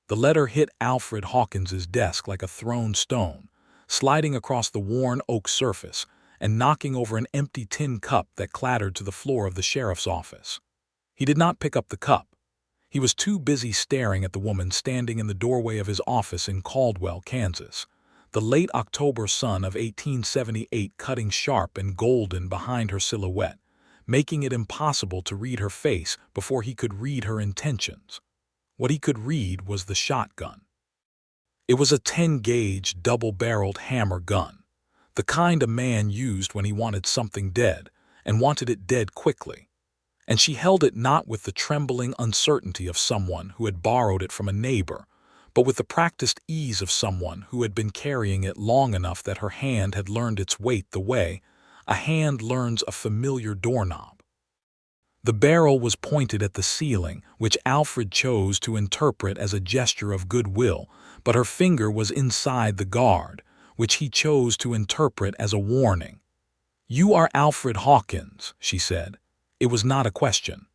The letter hit Alfred Hawkins's desk like a thrown stone, sliding across the worn oak surface and knocking over an empty tin cup that clattered to the floor of the sheriff's office. He did not pick up the cup. He was too busy staring at the woman standing in the doorway of his office in Caldwell, Kansas, the late October sun of 1878 cutting sharp and golden behind her silhouette, making it impossible to read her face before he could read her intentions. What he could read was the shotgun. It was a 10-gauge, double-barreled hammer gun, the kind a man used when he wanted something dead, and wanted it dead quickly. And she held it not with the trembling uncertainty of someone who had borrowed it from a neighbor, but with the practiced ease of someone who had been carrying it long enough that her hand had learned its weight the way a hand learns a familiar doorknob. The barrel was pointed at the ceiling, which Alfred chose to interpret as a gesture of goodwill, but her finger was inside the guard, which he chose to interpret as a warning. "You are Alfred Hawkins," she said. It was not a question.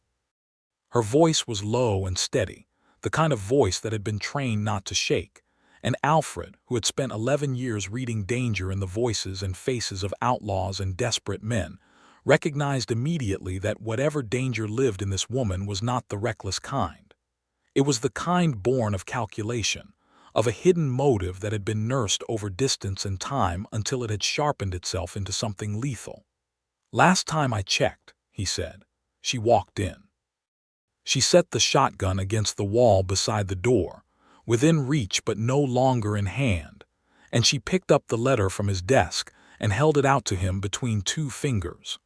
Her voice was low and steady, the kind of voice that had been trained not to shake, and Alfred, who had spent 11 years reading danger in the voices and faces of outlaws and desperate men, recognized immediately that whatever danger lived in this woman was not the reckless kind. It was the kind born of calculation, of a hidden motive that had been nursed over distance and time until it had sharpened itself into something lethal. "Last time I checked," he said, she walked in. She set the shotgun against the wall beside the door, within reach but no longer in hand, and she picked up the letter from his desk and held it out to him between two fingers.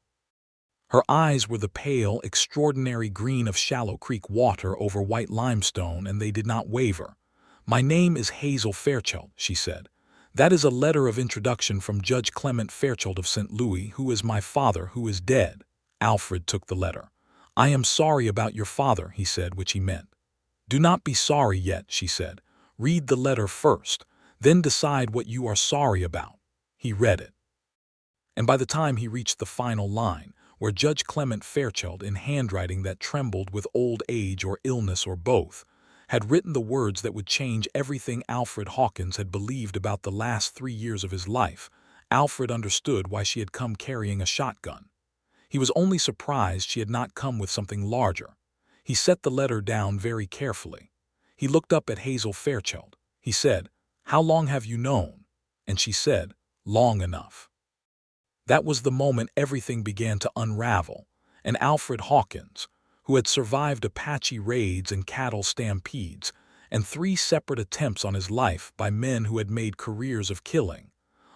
Her eyes were the pale, extraordinary green of Shallow Creek water over white limestone, and they did not waver. "My name is Hazel Fairchild," she said. "That is a letter of introduction from Judge Clement Fairchild of St. Louis, who is my father, who is dead." Alfred took the letter. "I am sorry about your father," he said, which he meant. "Do not be sorry yet," she said. "Read the letter first, then decide what you are sorry about." He read it. And by the time he reached the final line, where Judge Clement Fairchild, in handwriting that trembled with old age or illness or both, had written the words that would change everything Alfred Hawkins had believed about the last 3 years of his life, Alfred understood why she had come carrying a shotgun. He was only surprised she had not come with something larger. He set the letter down very carefully. He looked up at Hazel Fairchild. He said, "How long have you known?" And she said, "Long enough." That was the moment everything began to unravel, and Alfred Hawkins, who had survived Apache raids and cattle stampedes, and 3 separate attempts on his life by men who had made careers of killing,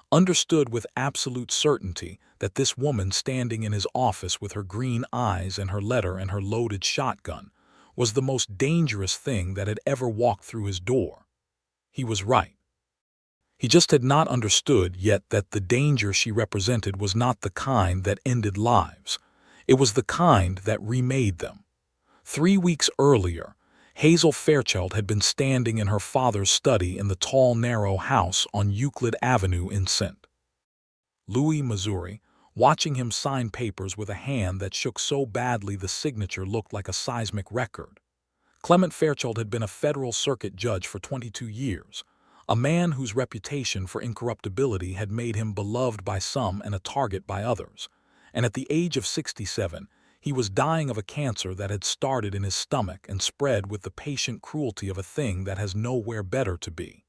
understood with absolute certainty that this woman standing in his office with her green eyes and her letter and her loaded shotgun was the most dangerous thing that had ever walked through his door. He was right. He just had not understood yet that the danger she represented was not the kind that ended lives. It was the kind that remade them. 3 weeks earlier, Hazel Fairchild had been standing in her father's study in the tall, narrow house on Euclid Avenue in St. Louis, Missouri, watching him sign papers with a hand that shook so badly the signature looked like a seismic record. Clement Fairchild had been a federal circuit judge for 22 years, a man whose reputation for incorruptibility had made him beloved by some and a target by others, and at the age of 67, he was dying of a cancer that had started in his stomach and spread with the patient cruelty of a thing that has nowhere better to be.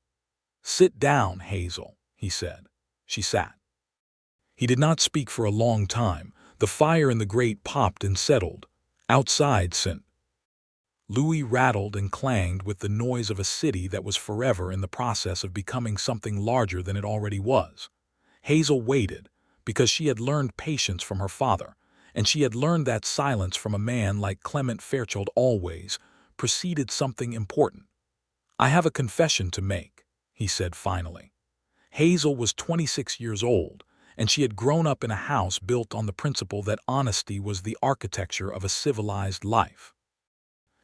"Sit down, Hazel," he said. She sat. He did not speak for a long time. The fire in the grate popped and settled. Outside, St. Louis rattled and clanged with the noise of a city that was forever in the process of becoming something larger than it already was. Hazel waited, because she had learned patience from her father, and she had learned that silence from a man like Clement Fairchild always preceded something important. "I have a confession to make," he said finally. Hazel was 26 years old, and she had grown up in a house built on the principle that honesty was the architecture of a civilized life.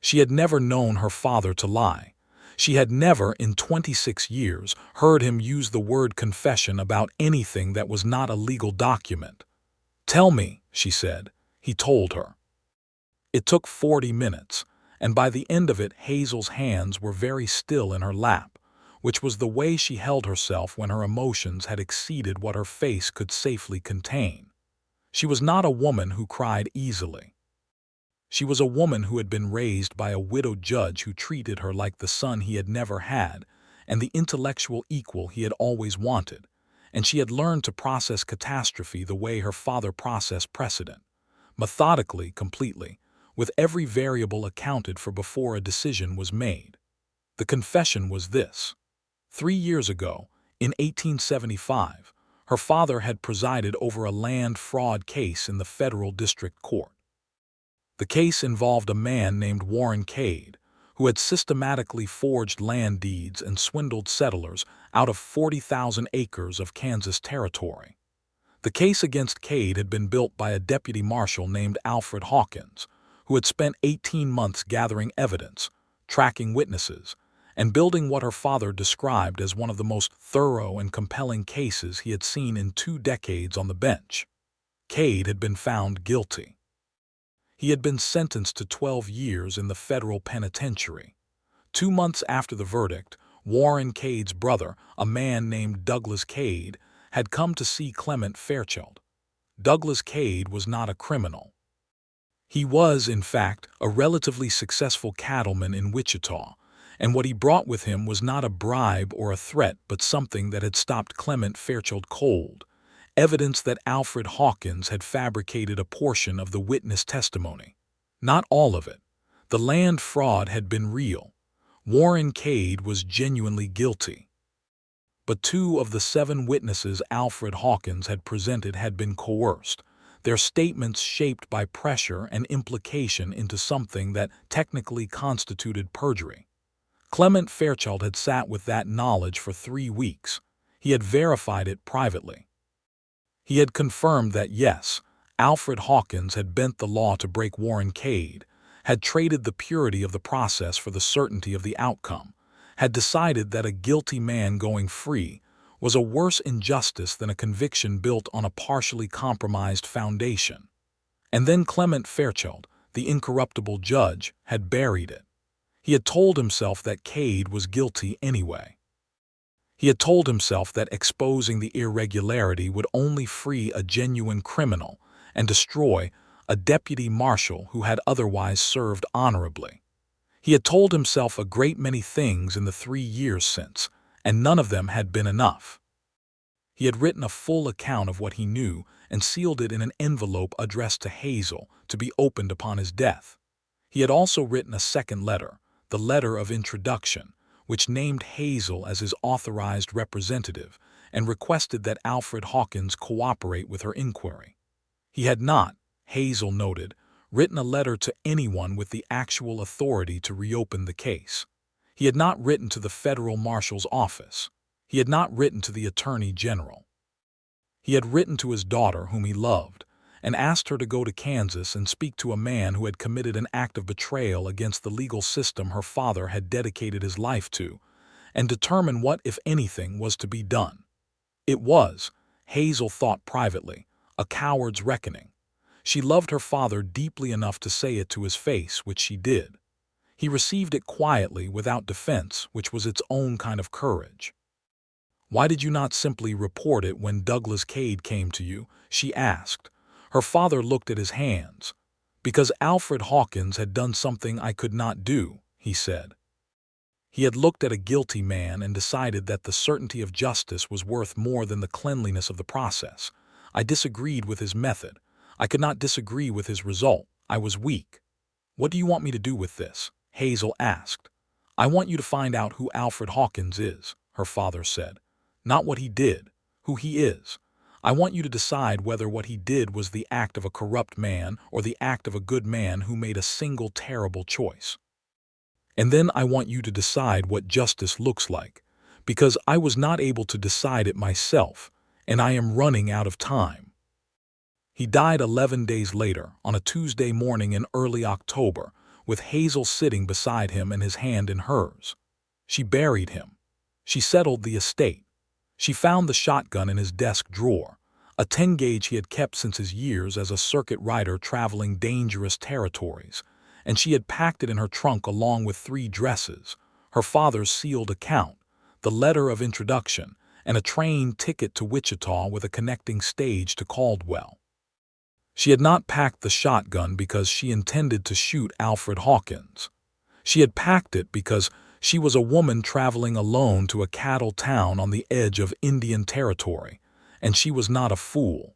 She had never known her father to lie. She had never, in 26 years, heard him use the word confession about anything that was not a legal document. "Tell me," she said. He told her. It took 40 minutes, and by the end of it Hazel's hands were very still in her lap, which was the way she held herself when her emotions had exceeded what her face could safely contain. She was not a woman who cried easily. She was a woman who had been raised by a widowed judge who treated her like the son he had never had and the intellectual equal he had always wanted, and she had learned to process catastrophe the way her father processed precedent, methodically, completely, with every variable accounted for before a decision was made. The confession was this. 3 years ago, in 1875, her father had presided over a land fraud case in the federal district court. The case involved a man named Warren Cade, who had systematically forged land deeds and swindled settlers out of 40,000 acres of Kansas territory. The case against Cade had been built by a deputy marshal named Alfred Hawkins, who had spent 18 months gathering evidence, tracking witnesses, and building what her father described as one of the most thorough and compelling cases he had seen in 2 decades on the bench. Cade had been found guilty. He had been sentenced to 12 years in the federal penitentiary. 2 months after the verdict, Warren Cade's brother, a man named Douglas Cade, had come to see Clement Fairchild. Douglas Cade was not a criminal. He was, in fact, a relatively successful cattleman in Wichita, and what he brought with him was not a bribe or a threat but something that had stopped Clement Fairchild cold. Evidence that Alfred Hawkins had fabricated a portion of the witness testimony. Not all of it. The land fraud had been real. Warren Cade was genuinely guilty. But 2 of the 7 witnesses Alfred Hawkins had presented had been coerced, their statements shaped by pressure and implication into something that technically constituted perjury. Clement Fairchild had sat with that knowledge for 3 weeks. He had verified it privately. He had confirmed that, yes, Alfred Hawkins had bent the law to break Warren Cade, had traded the purity of the process for the certainty of the outcome, had decided that a guilty man going free was a worse injustice than a conviction built on a partially compromised foundation. And then Clement Fairchild, the incorruptible judge, had buried it. He had told himself that Cade was guilty anyway. He had told himself that exposing the irregularity would only free a genuine criminal and destroy a deputy marshal who had otherwise served honorably. He had told himself a great many things in the 3 years since, and none of them had been enough. He had written a full account of what he knew and sealed it in an envelope addressed to Hazel to be opened upon his death. He had also written a second letter, the letter of introduction, which named Hazel as his authorized representative and requested that Alfred Hawkins cooperate with her inquiry. He had not, Hazel noted, written a letter to anyone with the actual authority to reopen the case. He had not written to the federal marshal's office. He had not written to the attorney general. He had written to his daughter, whom he loved, and asked her to go to Kansas and speak to a man who had committed an act of betrayal against the legal system her father had dedicated his life to, and determine what, if anything, was to be done. It was, Hazel thought privately, a coward's reckoning. She loved her father deeply enough to say it to his face, which she did. He received it quietly, without defense, which was its own kind of courage. "Why did you not simply report it when Douglas Cade came to you?" she asked. Her father looked at his hands. "Because Alfred Hawkins had done something I could not do," he said. He had looked at a guilty man and decided that the certainty of justice was worth more than the cleanliness of the process. I disagreed with his method. I could not disagree with his result. I was weak. "What do you want me to do with this?" Hazel asked. "I want you to find out who Alfred Hawkins is," her father said. "Not what he did, who he is. I want you to decide whether what he did was the act of a corrupt man or the act of a good man who made a single terrible choice. And then I want you to decide what justice looks like, because I was not able to decide it myself, and I am running out of time." He died 11 days later, on a Tuesday morning in early October, with Hazel sitting beside him and his hand in hers. She buried him. She settled the estate. She found the shotgun in his desk drawer, a 10-gauge he had kept since his years as a circuit rider traveling dangerous territories, and she had packed it in her trunk along with 3 dresses, her father's sealed account, the letter of introduction, and a train ticket to Wichita with a connecting stage to Caldwell. She had not packed the shotgun because she intended to shoot Alfred Hawkins. She had packed it because she was a woman traveling alone to a cattle town on the edge of Indian Territory, and she was not a fool.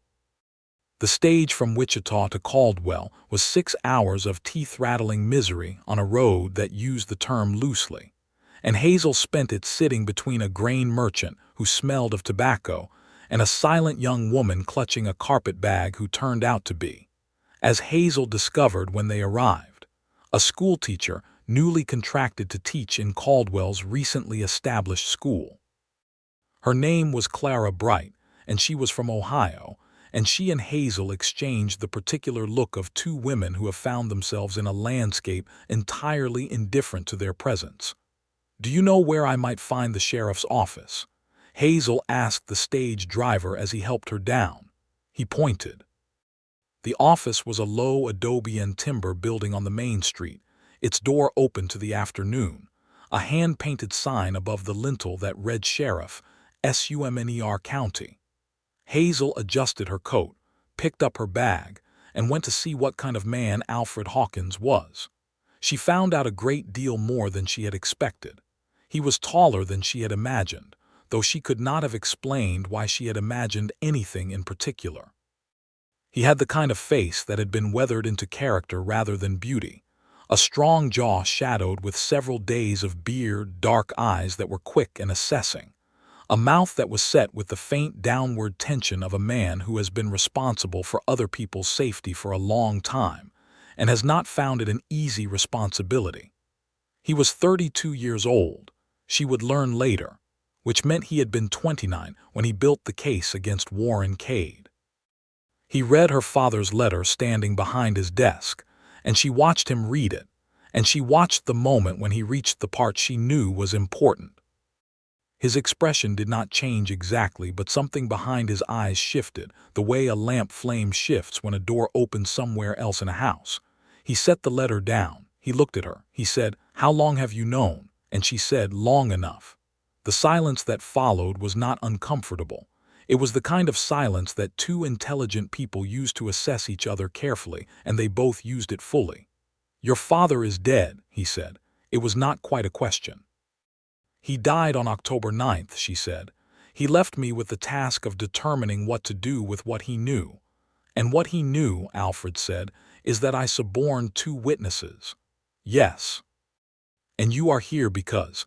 The stage from Wichita to Caldwell was 6 hours of teeth-rattling misery on a road that used the term loosely, and Hazel spent it sitting between a grain merchant who smelled of tobacco and a silent young woman clutching a carpet bag who turned out to be, as Hazel discovered when they arrived, a schoolteacher newly contracted to teach in Caldwell's recently established school. Her name was Clara Bright, and she was from Ohio, and she and Hazel exchanged the particular look of 2 women who have found themselves in a landscape entirely indifferent to their presence. "Do you know where I might find the sheriff's office?" Hazel asked the stage driver as he helped her down. He pointed. The office was a low adobe and timber building on the main street, its door open to the afternoon, a hand-painted sign above the lintel that read Sheriff, SUMNER County. Hazel adjusted her coat, picked up her bag, and went to see what kind of man Alfred Hawkins was. She found out a great deal more than she had expected. He was taller than she had imagined, though she could not have explained why she had imagined anything in particular. He had the kind of face that had been weathered into character rather than beauty, a strong jaw shadowed with several days of beard, dark eyes that were quick and assessing, a mouth that was set with the faint downward tension of a man who has been responsible for other people's safety for a long time and has not found it an easy responsibility. He was 32 years old, she would learn later, which meant he had been 29 when he built the case against Warren Cade. He read her father's letter standing behind his desk, and she watched him read it, and she watched the moment when he reached the part she knew was important. His expression did not change exactly, but something behind his eyes shifted, the way a lamp flame shifts when a door opens somewhere else in a house. He set the letter down. He looked at her. He said, "How long have you known?" And she said, "Long enough." The silence that followed was not uncomfortable. It was the kind of silence that 2 intelligent people use to assess each other carefully, and they both used it fully. "Your father is dead," he said. It was not quite a question. "He died on October 9th, she said. "He left me with the task of determining what to do with what he knew. And what he knew," Alfred said, "is that I suborned 2 witnesses." "Yes. And you are here because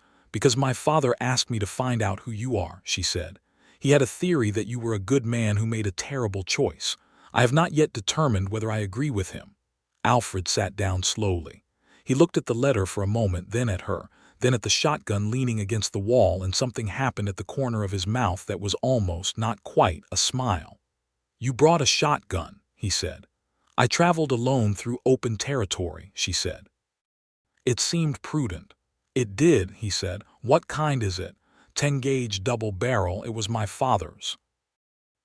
my father asked me to find out who you are," she said. "He had a theory that you were a good man who made a terrible choice. I have not yet determined whether I agree with him." Alfred sat down slowly. He looked at the letter for a moment, then at her, then at the shotgun leaning against the wall, and something happened at the corner of his mouth that was almost, not quite, a smile. "You brought a shotgun," he said. "I traveled alone through open territory," she said. It seemed prudent. "It did," he said. "What kind is it?" 10-gauge double barrel. It was my father's."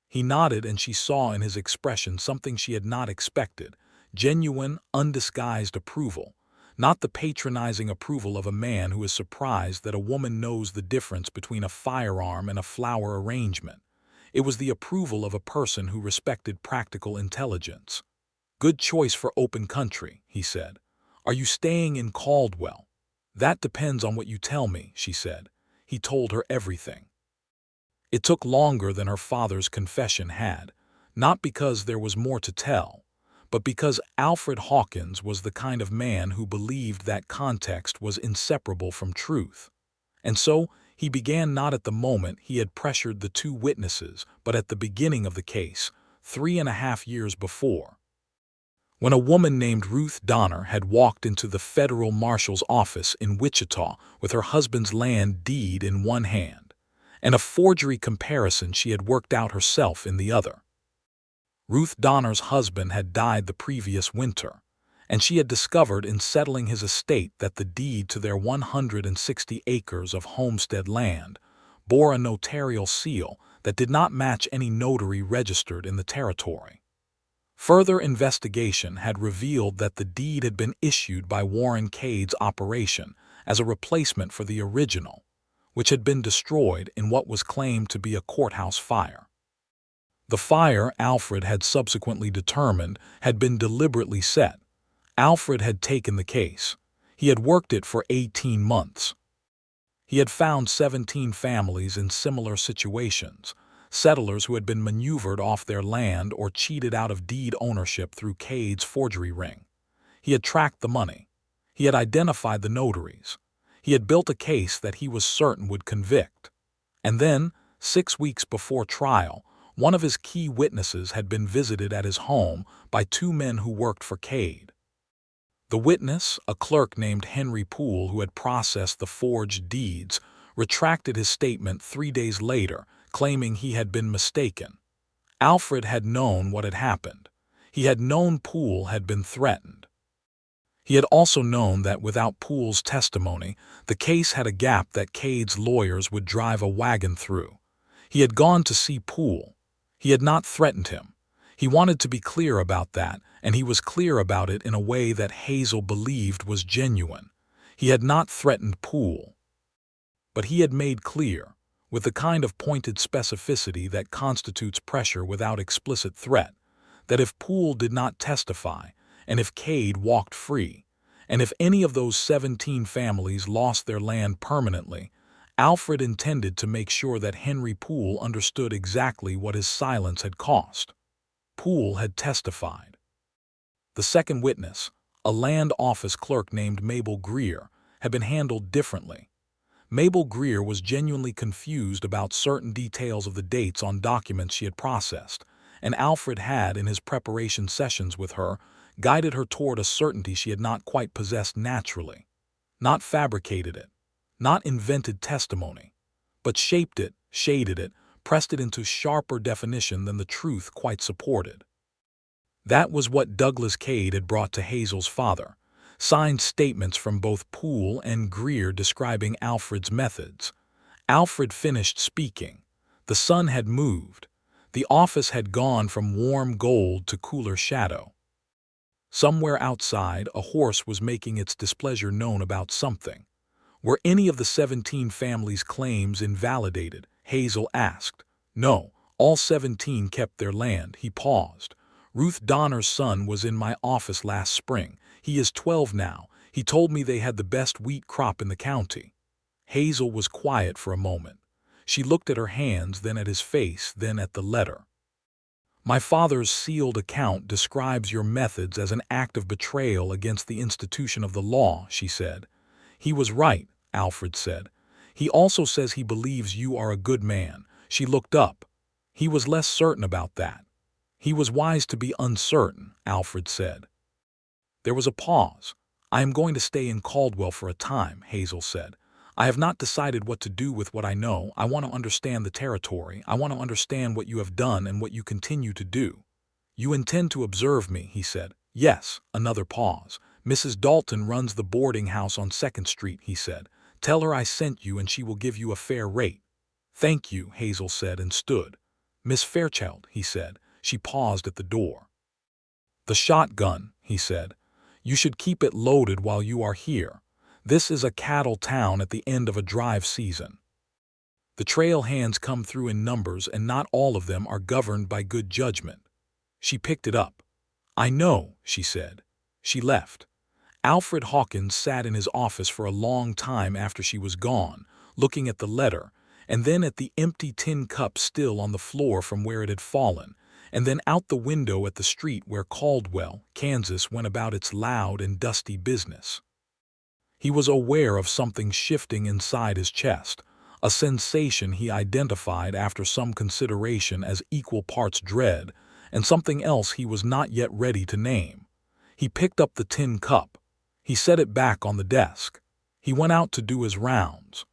He nodded, and she saw in his expression something she had not expected, genuine, undisguised approval. Not the patronizing approval of a man who is surprised that a woman knows the difference between a firearm and a flower arrangement. It was the approval of a person who respected practical intelligence. "Good choice for open country," he said. "Are you staying in Caldwell?" "That depends on what you tell me," she said. He told her everything. It took longer than her father's confession had, not because there was more to tell, but because Alfred Hawkins was the kind of man who believed that context was inseparable from truth. And so he began not at the moment he had pressured the 2 witnesses, but at the beginning of the case, 3.5 years before, when a woman named Ruth Donner had walked into the federal marshal's office in Wichita with her husband's land deed in one hand, and a forgery comparison she had worked out herself in the other. Ruth Donner's husband had died the previous winter, and she had discovered in settling his estate that the deed to their 160 acres of homestead land bore a notarial seal that did not match any notary registered in the territory. Further investigation had revealed that the deed had been issued by Warren Cade's operation as a replacement for the original, which had been destroyed in what was claimed to be a courthouse fire. The fire, Alfred had subsequently determined, had been deliberately set. Alfred had taken the case. He had worked it for 18 months. He had found 17 families in similar situations, settlers who had been maneuvered off their land or cheated out of deed ownership through Cade's forgery ring. He had tracked the money. He had identified the notaries. He had built a case that he was certain would convict. And then, 6 weeks before trial, one of his key witnesses had been visited at his home by 2 men who worked for Cade. The witness, a clerk named Henry Poole who had processed the forged deeds, retracted his statement 3 days later, claiming he had been mistaken. Alfred had known what had happened. He had known Poole had been threatened. He had also known that without Poole's testimony, the case had a gap that Cade's lawyers would drive a wagon through. He had gone to see Poole. He had not threatened him. He wanted to be clear about that, and he was clear about it in a way that Hazel believed was genuine. He had not threatened Poole. But he had made clear, with the kind of pointed specificity that constitutes pressure without explicit threat, that if Poole did not testify, and if Cade walked free, and if any of those 17 families lost their land permanently, Alfred intended to make sure that Henry Poole understood exactly what his silence had cost. Poole had testified. The second witness, a land office clerk named Mabel Greer, had been handled differently. Mabel Greer was genuinely confused about certain details of the dates on documents she had processed, and Alfred had, in his preparation sessions with her, guided her toward a certainty she had not quite possessed naturally, not fabricated it, not invented testimony, but shaped it, shaded it, pressed it into sharper definition than the truth quite supported. That was what Douglas Cade had brought to Hazel's father, signed statements from both Poole and Greer describing Alfred's methods. Alfred finished speaking. The sun had moved. The office had gone from warm gold to cooler shadow. Somewhere outside, a horse was making its displeasure known about something. Were any of the 17 families' claims invalidated? Hazel asked. No, all 17 kept their land. He paused. Ruth Donner's son was in my office last spring. He is 12 now. He told me they had the best wheat crop in the county. Hazel was quiet for a moment. She looked at her hands, then at his face, then at the letter. My father's sealed account describes your methods as an act of betrayal against the institution of the law, she said. He was right, Alfred said. He also says he believes you are a good man. She looked up. He was less certain about that. He was wise to be uncertain, Alfred said. There was a pause. I am going to stay in Caldwell for a time, Hazel said. I have not decided what to do with what I know. I want to understand the territory. I want to understand what you have done and what you continue to do. You intend to observe me, he said. Yes, another pause. Mrs. Dalton runs the boarding house on 2nd Street, he said. Tell her I sent you and she will give you a fair rate. Thank you, Hazel said and stood. Miss Fairchild, he said. She paused at the door. The shotgun, he said. You should keep it loaded while you are here. This is a cattle town at the end of a drive season. The trail hands come through in numbers and not all of them are governed by good judgment. She picked it up. I know, she said. She left. Alfred Hawkins sat in his office for a long time after she was gone, looking at the letter, and then at the empty tin cup still on the floor from where it had fallen, and then out the window at the street where Caldwell, Kansas, went about its loud and dusty business. He was aware of something shifting inside his chest, a sensation he identified after some consideration as equal parts dread, and something else he was not yet ready to name. He picked up the tin cup. He set it back on the desk. He went out to do his rounds.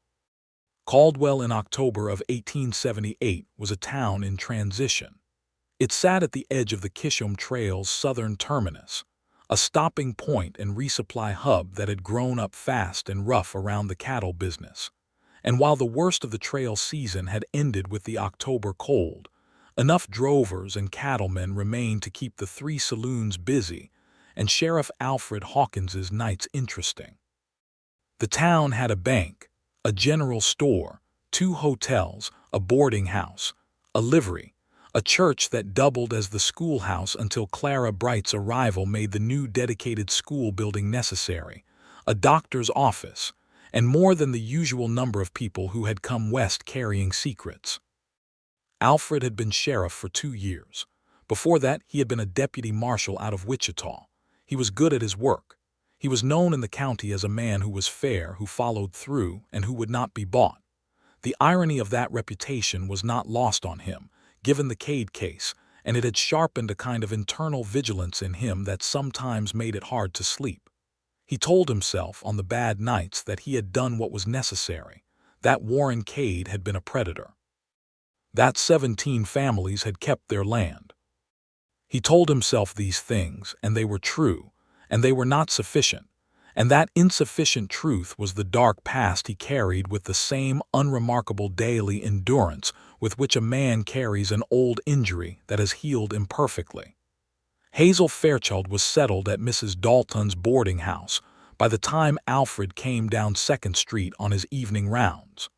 Caldwell in October of 1878 was a town in transition. It sat at the edge of the Kishom Trail's southern terminus, a stopping point and resupply hub that had grown up fast and rough around the cattle business. And while the worst of the trail season had ended with the October cold, Enough drovers and cattlemen remained to keep the three saloons busy, and Sheriff Alfred Hawkins's nights interesting. The town had a bank, a general store, 2 hotels, a boarding house, a livery, a church that doubled as the schoolhouse until Clara Bright's arrival made the new dedicated school building necessary, a doctor's office, and more than the usual number of people who had come west carrying secrets. Alfred had been sheriff for 2 years. Before that, he had been a deputy marshal out of Wichita. He was good at his work. He was known in the county as a man who was fair, who followed through, and who would not be bought. The irony of that reputation was not lost on him, given the Cade case, and it had sharpened a kind of internal vigilance in him that sometimes made it hard to sleep. He told himself on the bad nights that he had done what was necessary, that Warren Cade had been a predator, that 17 families had kept their land. He told himself these things, and they were true, and they were not sufficient, and that insufficient truth was the dark past he carried with the same unremarkable daily endurance with which a man carries an old injury that has healed imperfectly. Hazel Fairchild was settled at Mrs. Dalton's boarding house by the time Alfred came down 2nd Street on his evening rounds.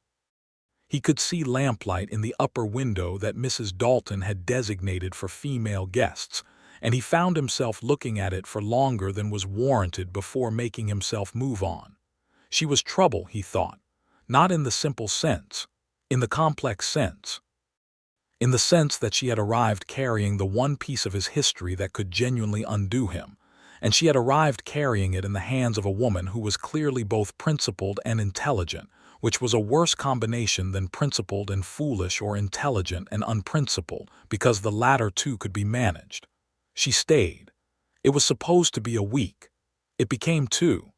He could see lamplight in the upper window that Mrs. Dalton had designated for female guests, and he found himself looking at it for longer than was warranted before making himself move on. She was trouble, he thought, not in the simple sense, in the complex sense. In the sense that she had arrived carrying the one piece of his history that could genuinely undo him, and she had arrived carrying it in the hands of a woman who was clearly both principled and intelligent, which was a worse combination than principled and foolish or intelligent and unprincipled, because the latter too could be managed. She stayed. It was supposed to be a week. It became 2.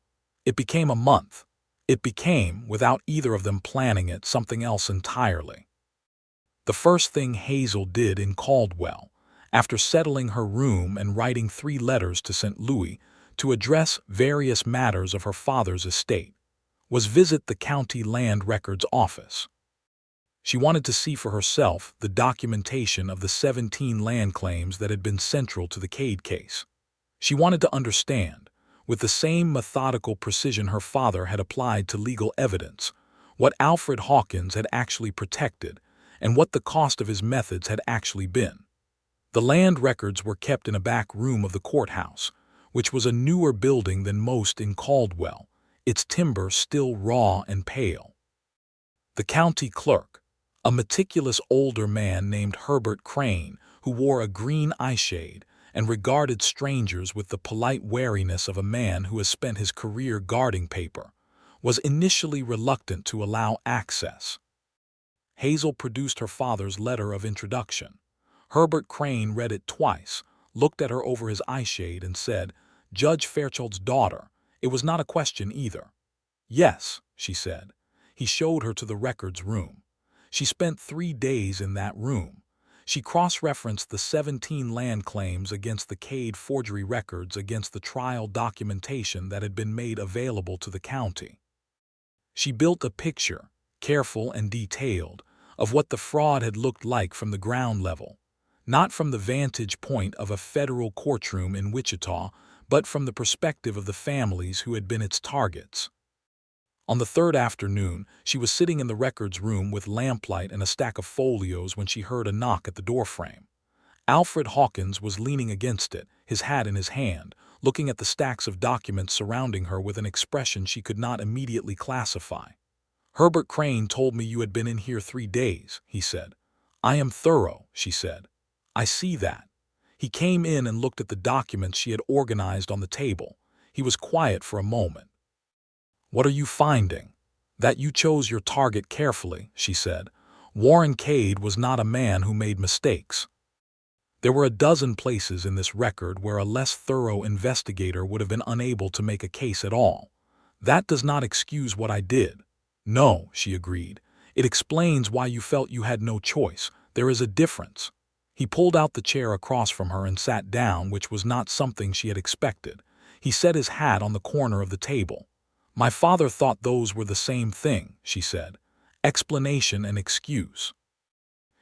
It became a month. It became, without either of them planning it, something else entirely. The first thing Hazel did in Caldwell, after settling her room and writing 3 letters to St. Louis to address various matters of her father's estate, was visit the county land records office. She wanted to see for herself the documentation of the 17 land claims that had been central to the Cade case. She wanted to understand, with the same methodical precision her father had applied to legal evidence, what Alfred Hawkins had actually protected and what the cost of his methods had actually been. The land records were kept in a back room of the courthouse, which was a newer building than most in Caldwell, its timber still raw and pale. The county clerk, a meticulous older man named Herbert Crane, who wore a green eyeshade and regarded strangers with the polite wariness of a man who has spent his career guarding paper, was initially reluctant to allow access. Hazel produced her father's letter of introduction. Herbert Crane read it twice, looked at her over his eyeshade, and said, "Judge Fairchild's daughter." It was not a question either. "Yes," she said. He showed her to the records room. She spent 3 days in that room. She cross-referenced the 17 land claims against the Cade forgery records against the trial documentation that had been made available to the county. She built a picture, careful and detailed, of what the fraud had looked like from the ground level, not from the vantage point of a federal courtroom in Wichita, but from the perspective of the families who had been its targets. On the 3rd afternoon, she was sitting in the records room with lamplight and a stack of folios when she heard a knock at the doorframe. Alfred Hawkins was leaning against it, his hat in his hand, looking at the stacks of documents surrounding her with an expression she could not immediately classify. "Herbert Crane told me you had been in here 3 days, he said. "I am thorough," she said. "I see that." He came in and looked at the documents she had organized on the table. He was quiet for a moment. "What are you finding?" "That you chose your target carefully," she said. "Warren Cade was not a man who made mistakes." There were a dozen places in this record where a less thorough investigator would have been unable to make a case at all. "That does not excuse what I did." "No," she agreed. "It explains why you felt you had no choice. There is a difference." He pulled out the chair across from her and sat down, which was not something she had expected. He set his hat on the corner of the table. "My father thought those were the same thing," she said. "Explanation and excuse."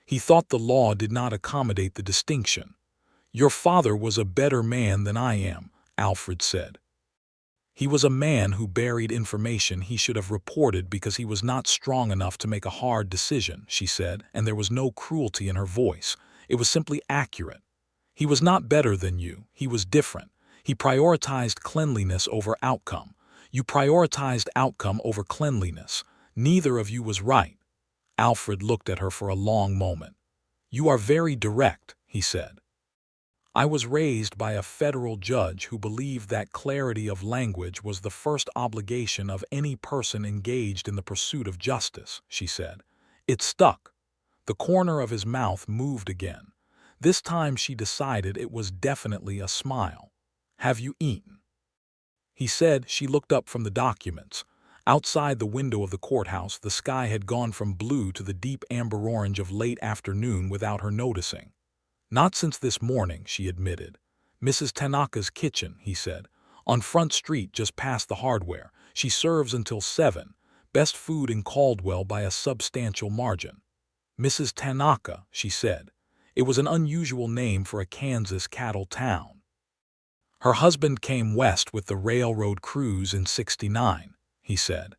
He thought the law did not accommodate the distinction. "Your father was a better man than I am," Alfred said. "He was a man who buried information he should have reported because he was not strong enough to make a hard decision," she said, and there was no cruelty in her voice. It was simply accurate. "He was not better than you. He was different. He prioritized cleanliness over outcome. You prioritized outcome over cleanliness. Neither of you was right." Alfred looked at her for a long moment. "You are very direct," he said. "I was raised by a federal judge who believed that clarity of language was the first obligation of any person engaged in the pursuit of justice," she said. It stuck. The corner of his mouth moved again. This time she decided it was definitely a smile. "Have you eaten?" He said. She looked up from the documents. Outside the window of the courthouse, the sky had gone from blue to the deep amber orange of late afternoon without her noticing. "Not since this morning," she admitted. "Mrs. Tanaka's kitchen," he said. "On Front Street just past the hardware. She serves until 7. Best food in Caldwell by a substantial margin." "Mrs. Tanaka," she said. It was an unusual name for a Kansas cattle town. "Her husband came west with the railroad crews in '69, he said.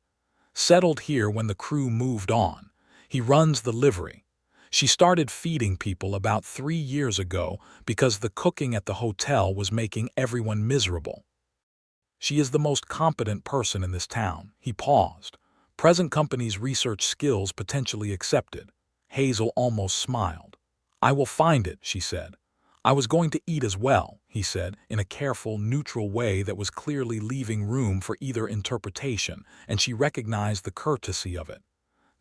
"Settled here when the crew moved on. He runs the livery. She started feeding people about 3 years ago because the cooking at the hotel was making everyone miserable. She is the most competent person in this town." He paused. "Present company's research skills potentially accepted." Hazel almost smiled. "I will find it," she said. "I was going to eat as well," he said, in a careful, neutral way that was clearly leaving room for either interpretation, and she recognized the courtesy of it.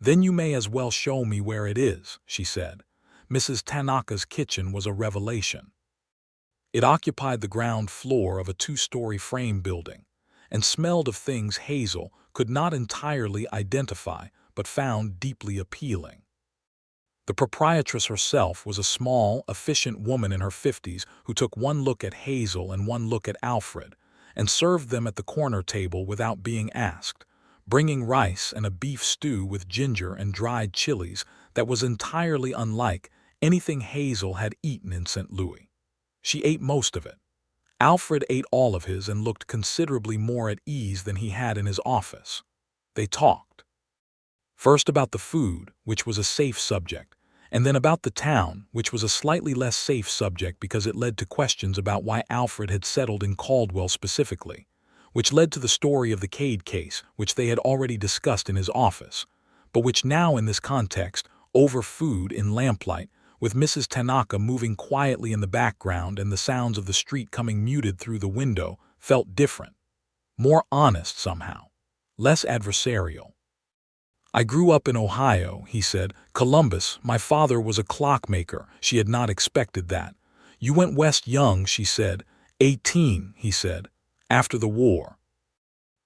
"Then you may as well show me where it is," she said. Mrs. Tanaka's kitchen was a revelation. It occupied the ground floor of a 2-story frame building, and smelled of things Hazel could not entirely identify but found deeply appealing. The proprietress herself was a small, efficient woman in her 50s who took one look at Hazel and one look at Alfred, and served them at the corner table without being asked, bringing rice and a beef stew with ginger and dried chilies that was entirely unlike anything Hazel had eaten in St. Louis. She ate most of it. Alfred ate all of his and looked considerably more at ease than he had in his office. They talked. First about the food, which was a safe subject, and then about the town, which was a slightly less safe subject because it led to questions about why Alfred had settled in Caldwell specifically, which led to the story of the Cade case, which they had already discussed in his office, but which now in this context, over food in lamplight, with Mrs. Tanaka moving quietly in the background and the sounds of the street coming muted through the window, felt different. More honest somehow. Less adversarial. "I grew up in Ohio," he said. "Columbus. My father was a clockmaker." She had not expected that. "You went west young," she said. 18, he said. "After the war."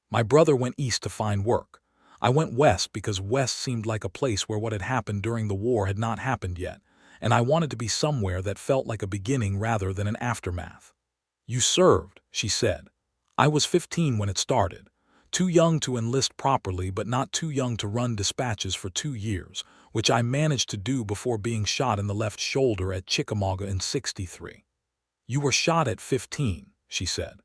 "My brother went east to find work. I went west because west seemed like a place where what had happened during the war had not happened yet, and I wanted to be somewhere that felt like a beginning rather than an aftermath." "You served," she said. "I was 15 when it started. Too young to enlist properly, but not too young to run dispatches for 2 years, which I managed to do before being shot in the left shoulder at Chickamauga in '63. "You were shot at 15, she said.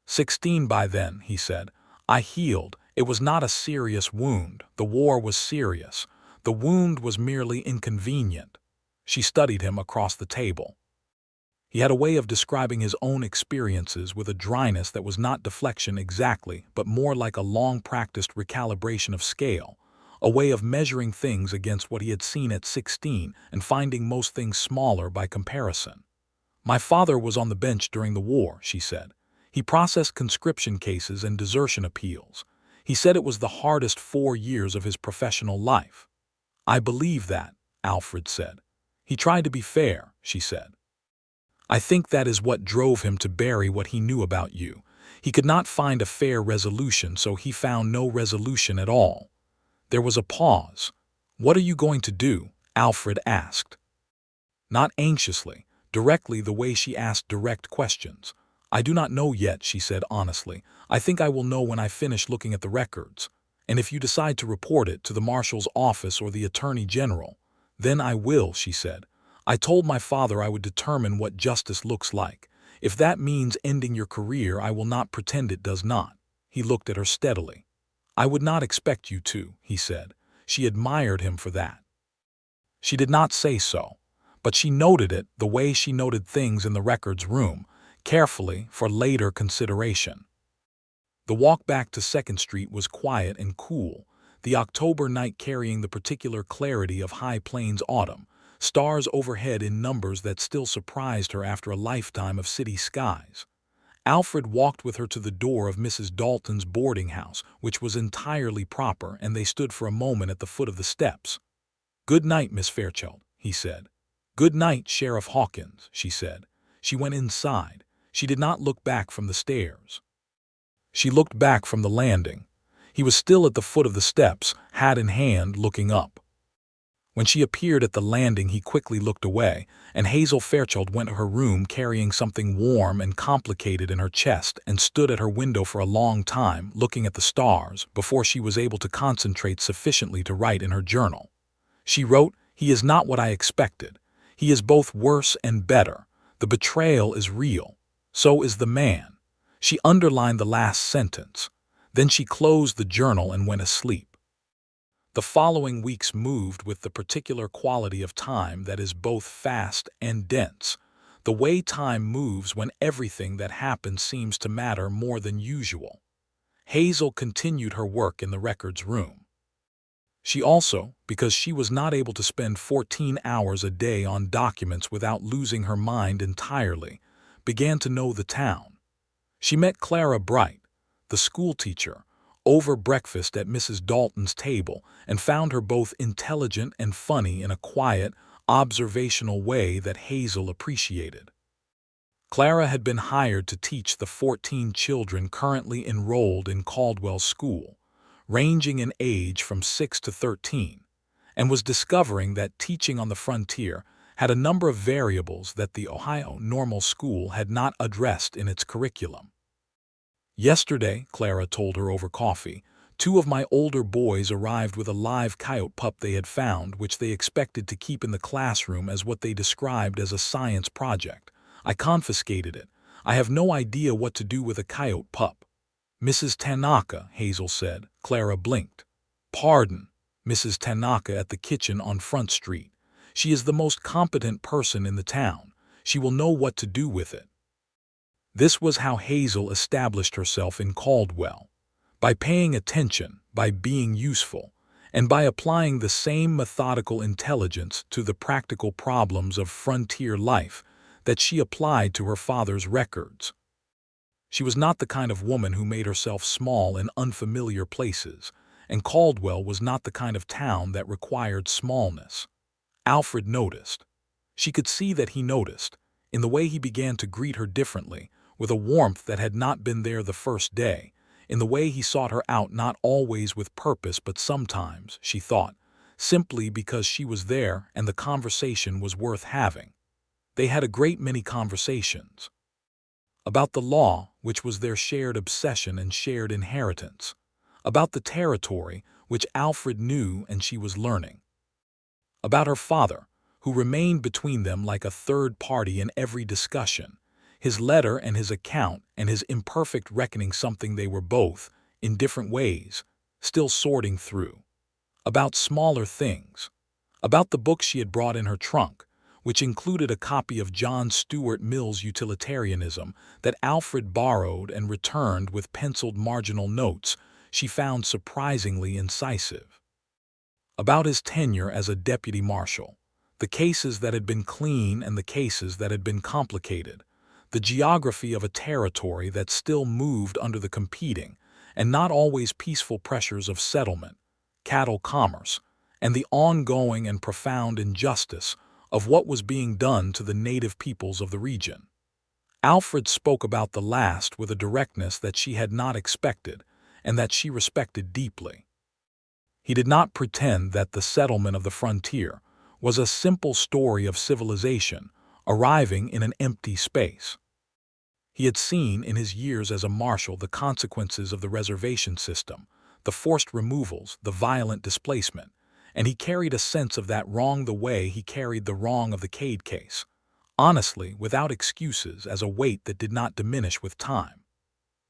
16 by then, he said. "I healed. It was not a serious wound. The war was serious. The wound was merely inconvenient." She studied him across the table. He had a way of describing his own experiences with a dryness that was not deflection exactly, but more like a long-practiced recalibration of scale, a way of measuring things against what he had seen at 16 and finding most things smaller by comparison. "My father was on the bench during the war," she said. "He processed conscription cases and desertion appeals. He said it was the hardest 4 years of his professional life." "I believe that," Alfred said. "He tried to be fair," she said. "I think that is what drove him to bury what he knew about you. He could not find a fair resolution, so he found no resolution at all." There was a pause. "What are you going to do?" Alfred asked. Not anxiously, directly, the way she asked direct questions. "I do not know yet," she said honestly. "I think I will know when I finish looking at the records. And if you decide to report it to the marshal's office or the attorney general, "Then I will," she said. "I told my father I would determine what justice looks like. If that means ending your career, I will not pretend it does not." He looked at her steadily. "I would not expect you to," he said. She admired him for that. She did not say so, but she noted it the way she noted things in the records room, carefully for later consideration. The walk back to 2nd Street was quiet and cool, the October night carrying the particular clarity of High Plains autumn, stars overhead in numbers that still surprised her after a lifetime of city skies. Alfred walked with her to the door of Mrs. Dalton's boarding house, which was entirely proper, and they stood for a moment at the foot of the steps. "Good night, Miss Fairchild," he said. "Good night, Sheriff Hawkins," she said. She went inside. She did not look back from the stairs. She looked back from the landing. He was still at the foot of the steps, hat in hand, looking up. When she appeared at the landing, he quickly looked away, and Hazel Fairchild went to her room carrying something warm and complicated in her chest and stood at her window for a long time, looking at the stars, before she was able to concentrate sufficiently to write in her journal. She wrote, "He is not what I expected. He is both worse and better. The betrayal is real. So is the man." She underlined the last sentence. Then she closed the journal and went asleep. The following weeks moved with the particular quality of time that is both fast and dense, the way time moves when everything that happens seems to matter more than usual. Hazel continued her work in the records room. She also, because she was not able to spend 14 hours a day on documents without losing her mind entirely, began to know the town. She met Clara Bright, the schoolteacher, over breakfast at Mrs. Dalton's table and found her both intelligent and funny in a quiet, observational way that Hazel appreciated. Clara had been hired to teach the 14 children currently enrolled in Caldwell's school, ranging in age from 6 to 13, and was discovering that teaching on the frontier had a number of variables that the Ohio Normal School had not addressed in its curriculum. "Yesterday," Clara told her over coffee, "2 of my older boys arrived with a live coyote pup they had found, which they expected to keep in the classroom as what they described as a science project. I confiscated it. I have no idea what to do with a coyote pup." "Mrs. Tanaka," Hazel said. Clara blinked. "Pardon, Mrs. Tanaka at the kitchen on Front Street. She is the most competent person in the town. She will know what to do with it." This was how Hazel established herself in Caldwell. By paying attention, by being useful, and by applying the same methodical intelligence to the practical problems of frontier life that she applied to her father's records. She was not the kind of woman who made herself small in unfamiliar places, and Caldwell was not the kind of town that required smallness. Alfred noticed. She could see that he noticed, in the way he began to greet her differently, with a warmth that had not been there the first day, in the way he sought her out not always with purpose but sometimes, she thought, simply because she was there and the conversation was worth having. They had a great many conversations. About the law, which was their shared obsession and shared inheritance. About the territory, which Alfred knew and she was learning. About her father, who remained between them like a third party in every discussion, his letter and his account and his imperfect reckoning something they were both, in different ways, still sorting through. About smaller things. About the book she had brought in her trunk, which included a copy of John Stuart Mill's Utilitarianism that Alfred borrowed and returned with penciled marginal notes she found surprisingly incisive. About his tenure as a deputy marshal, the cases that had been clean and the cases that had been complicated, the geography of a territory that still moved under the competing and not always peaceful pressures of settlement, cattle commerce, and the ongoing and profound injustice of what was being done to the native peoples of the region. Alfred spoke about the last with a directness that she had not expected and that she respected deeply. He did not pretend that the settlement of the frontier was a simple story of civilization arriving in an empty space. He had seen in his years as a marshal the consequences of the reservation system, the forced removals, the violent displacement, and he carried a sense of that wrong the way he carried the wrong of the Cade case. Honestly, without excuses, as a weight that did not diminish with time.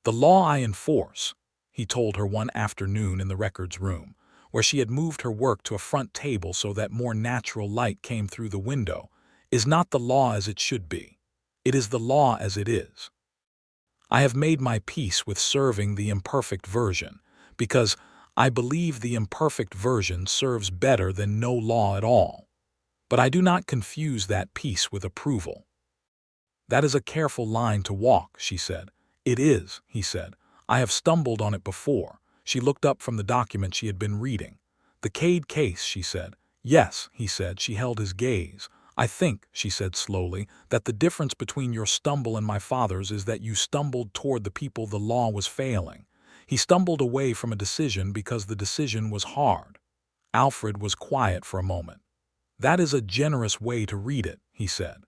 "The law I enforce," he told her one afternoon in the records room, where she had moved her work to a front table so that more natural light came through the window, "is not the law as it should be. It is the law as it is. I have made my peace with serving the imperfect version, because I believe the imperfect version serves better than no law at all. But I do not confuse that peace with approval." "That is a careful line to walk," she said. "It is," he said. "I have stumbled on it before." She looked up from the document she had been reading. "The Cade case," she said. "Yes," he said. She held his gaze. "I think," she said slowly, "that the difference between your stumble and my father's is that you stumbled toward the people the law was failing. He stumbled away from a decision because the decision was hard." Alfred was quiet for a moment. "That is a generous way to read it," he said.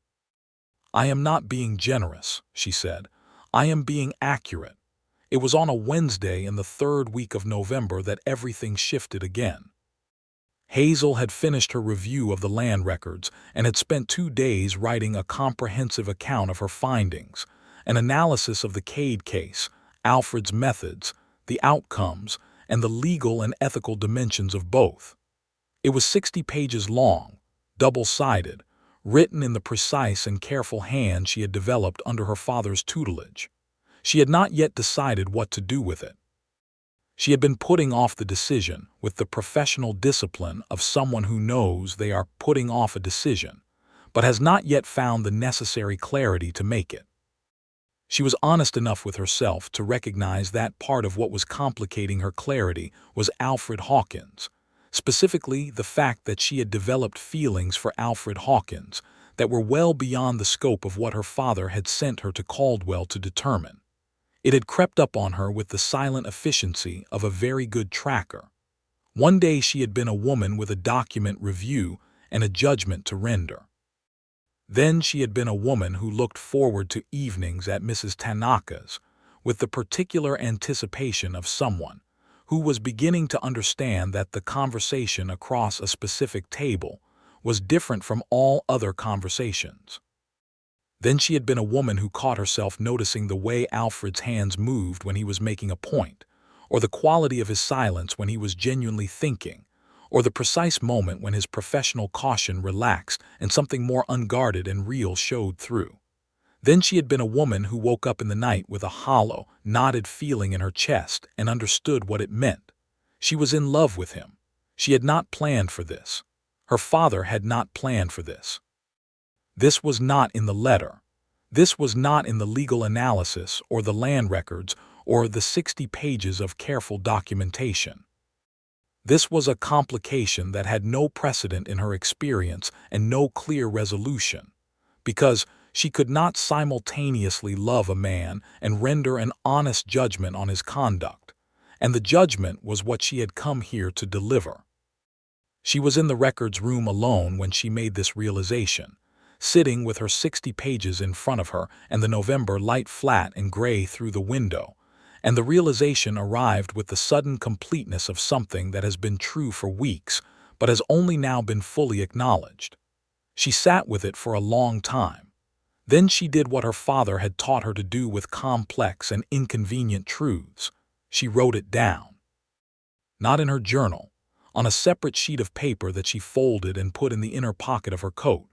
"I am not being generous," she said. "I am being accurate. It was on a Wednesday in the third week of November that everything shifted again." Hazel had finished her review of the land records and had spent 2 days writing a comprehensive account of her findings, an analysis of the Cade case, Alfred's methods, the outcomes, and the legal and ethical dimensions of both. It was 60 pages long, double-sided, written in the precise and careful hand she had developed under her father's tutelage. She had not yet decided what to do with it. She had been putting off the decision with the professional discipline of someone who knows they are putting off a decision, but has not yet found the necessary clarity to make it. She was honest enough with herself to recognize that part of what was complicating her clarity was Alfred Hawkins, specifically the fact that she had developed feelings for Alfred Hawkins that were well beyond the scope of what her father had sent her to Caldwell to determine. It had crept up on her with the silent efficiency of a very good tracker. One day she had been a woman with a document review and a judgment to render. Then she had been a woman who looked forward to evenings at Mrs. Tanaka's with the particular anticipation of someone who was beginning to understand that the conversation across a specific table was different from all other conversations. Then she had been a woman who caught herself noticing the way Alfred's hands moved when he was making a point, or the quality of his silence when he was genuinely thinking, or the precise moment when his professional caution relaxed and something more unguarded and real showed through. Then she had been a woman who woke up in the night with a hollow, knotted feeling in her chest and understood what it meant. She was in love with him. She had not planned for this. Her father had not planned for this. This was not in the letter. This was not in the legal analysis or the land records or the 60 pages of careful documentation. This was a complication that had no precedent in her experience and no clear resolution, because she could not simultaneously love a man and render an honest judgment on his conduct, and the judgment was what she had come here to deliver. She was in the records room alone when she made this realization, sitting with her 60 pages in front of her and the November light flat and gray through the window, and the realization arrived with the sudden completeness of something that has been true for weeks but has only now been fully acknowledged. She sat with it for a long time. Then she did what her father had taught her to do with complex and inconvenient truths. She wrote it down. Not in her journal, on a separate sheet of paper that she folded and put in the inner pocket of her coat.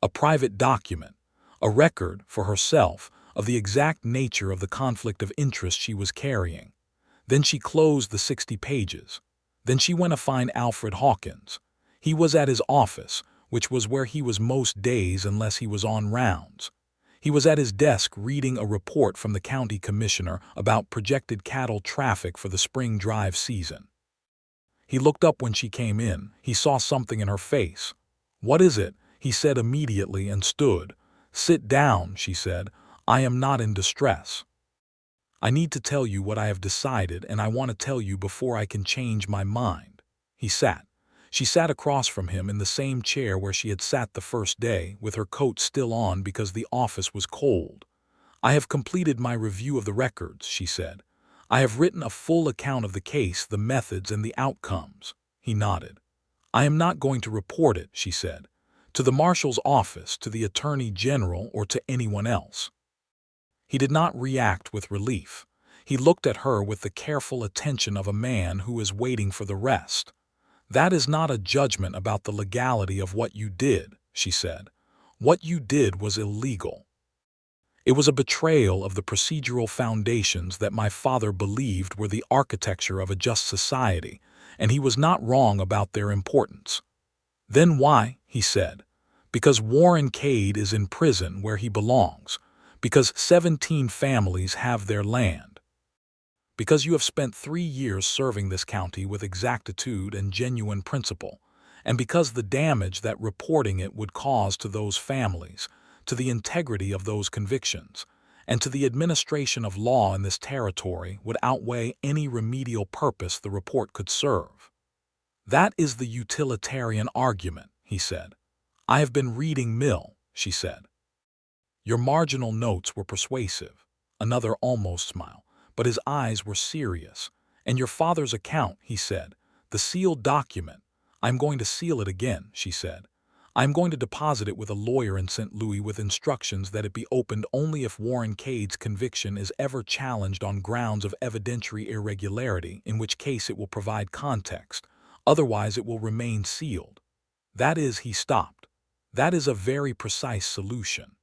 A private document, a record for herself of the exact nature of the conflict of interest she was carrying. Then she closed the 60 pages. Then she went to find Alfred Hawkins. He was at his office, which was where he was most days unless he was on rounds. He was at his desk reading a report from the county commissioner about projected cattle traffic for the spring drive season. He looked up when she came in. He saw something in her face. "What is it?" he said immediately and stood. "Sit down," she said. "I am not in distress. I need to tell you what I have decided, and I want to tell you before I can change my mind." He sat. She sat across from him in the same chair where she had sat the first day, with her coat still on because the office was cold. "I have completed my review of the records," she said. "I have written a full account of the case, the methods, and the outcomes." He nodded. "I am not going to report it," she said, "to the marshal's office, to the attorney general, or to anyone else." He did not react with relief. He looked at her with the careful attention of a man who is waiting for the rest. "That is not a judgment about the legality of what you did," she said. "What you did was illegal. It was a betrayal of the procedural foundations that my father believed were the architecture of a just society, and he was not wrong about their importance." "Then why?" he said. "Because Warren Cade is in prison where he belongs. Because 17 families have their land. Because you have spent 3 years serving this county with exactitude and genuine principle, and because the damage that reporting it would cause to those families, to the integrity of those convictions, and to the administration of law in this territory would outweigh any remedial purpose the report could serve." "That is the utilitarian argument," he said. "I have been reading Mill," she said. "Your marginal notes were persuasive." Another almost smile, but his eyes were serious. "And your father's account," he said. "The sealed document." "I'm going to seal it again," she said. "I'm going to deposit it with a lawyer in St. Louis with instructions that it be opened only if Warren Cade's conviction is ever challenged on grounds of evidentiary irregularity, in which case it will provide context. Otherwise it will remain sealed." "That is," he stopped. "That is a very precise solution."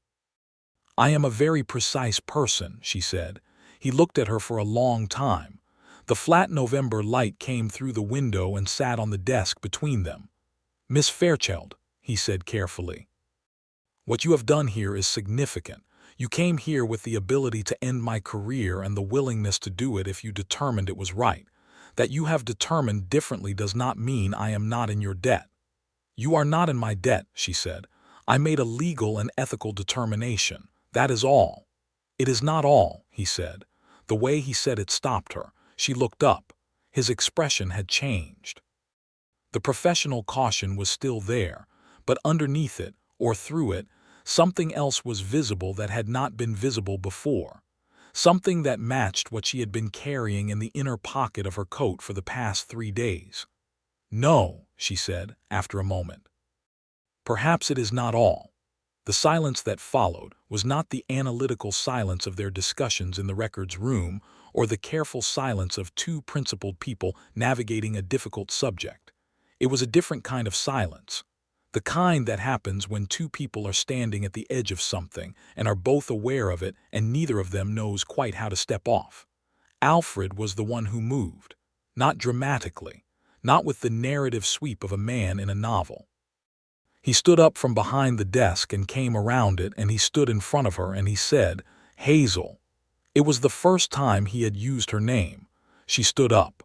"I am a very precise person," she said. He looked at her for a long time. The flat November light came through the window and sat on the desk between them. "Miss Fairchild," he said carefully, "what you have done here is significant. You came here with the ability to end my career and the willingness to do it if you determined it was right. That you have determined differently does not mean I am not in your debt." "You are not in my debt," she said. "I made a legal and ethical determination. That is all." "It is not all," he said. The way he said it stopped her. She looked up. His expression had changed. The professional caution was still there, but underneath it, or through it, something else was visible that had not been visible before. Something that matched what she had been carrying in the inner pocket of her coat for the past 3 days. "No," she said, after a moment. "Perhaps it is not all." The silence that followed was not the analytical silence of their discussions in the records room or the careful silence of two principled people navigating a difficult subject. It was a different kind of silence. The kind that happens when two people are standing at the edge of something and are both aware of it and neither of them knows quite how to step off. Alfred was the one who moved. Not dramatically. Not with the narrative sweep of a man in a novel. He stood up from behind the desk and came around it, and he stood in front of her and he said, "Hazel." It was the first time he had used her name. She stood up.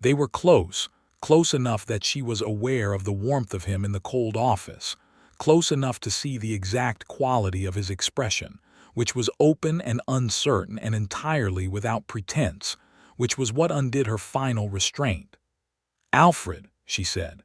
They were close, close enough that she was aware of the warmth of him in the cold office, close enough to see the exact quality of his expression, which was open and uncertain and entirely without pretense, which was what undid her final restraint. "Alfred," she said.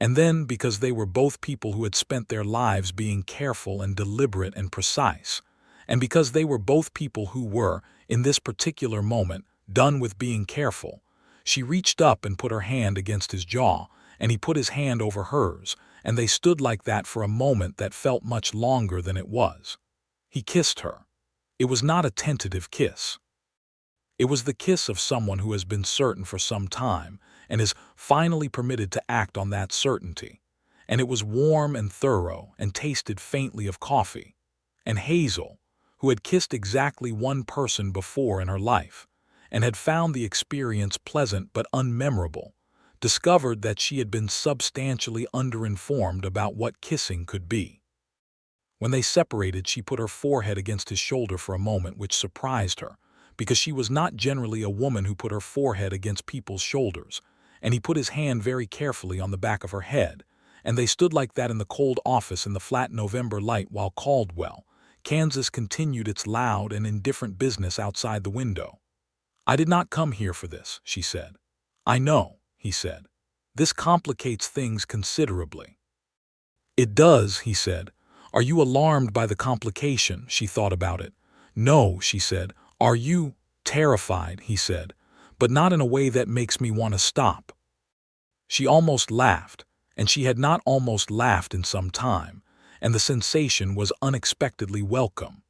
And then, because they were both people who had spent their lives being careful and deliberate and precise, and because they were both people who were, in this particular moment, done with being careful, she reached up and put her hand against his jaw, and he put his hand over hers, and they stood like that for a moment that felt much longer than it was. He kissed her. It was not a tentative kiss. It was the kiss of someone who has been certain for some time and is finally permitted to act on that certainty. And it was warm and thorough and tasted faintly of coffee. And Hazel, who had kissed exactly one person before in her life and had found the experience pleasant but unmemorable, discovered that she had been substantially underinformed about what kissing could be. When they separated, she put her forehead against his shoulder for a moment, which surprised her, because she was not generally a woman who put her forehead against people's shoulders, and he put his hand very carefully on the back of her head, and they stood like that in the cold office in the flat November light while Caldwell, Kansas continued its loud and indifferent business outside the window. "I did not come here for this," she said. "I know," he said. "This complicates things considerably." "It does," he said. "Are you alarmed by the complication?" She thought about it. "No," she said. "Are you?" "Terrified," he said, "but not in a way that makes me want to stop." She almost laughed, and she had not almost laughed in some time, and the sensation was unexpectedly welcome.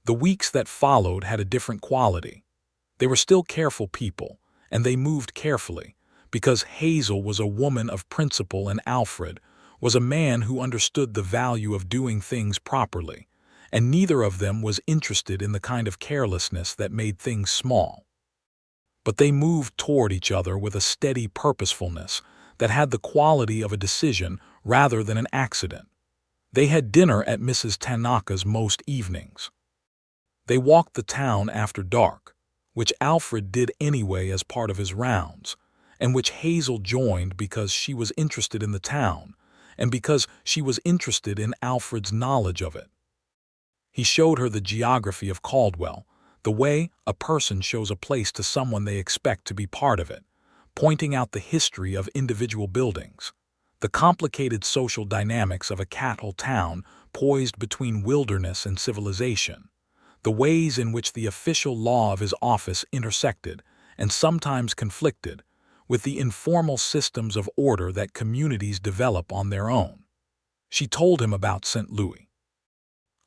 The weeks that followed had a different quality. They were still careful people, and they moved carefully, because Hazel was a woman of principle and Alfred was a man who understood the value of doing things properly, and neither of them was interested in the kind of carelessness that made things small. But they moved toward each other with a steady purposefulness that had the quality of a decision rather than an accident. They had dinner at Mrs. Tanaka's most evenings. They walked the town after dark, which Alfred did anyway as part of his rounds, and which Hazel joined because she was interested in the town, and because she was interested in Alfred's knowledge of it. He showed her the geography of Caldwell, the way a person shows a place to someone they expect to be part of it, pointing out the history of individual buildings, the complicated social dynamics of a cattle town poised between wilderness and civilization, the ways in which the official law of his office intersected and sometimes conflicted with the informal systems of order that communities develop on their own. She told him about St. Louis,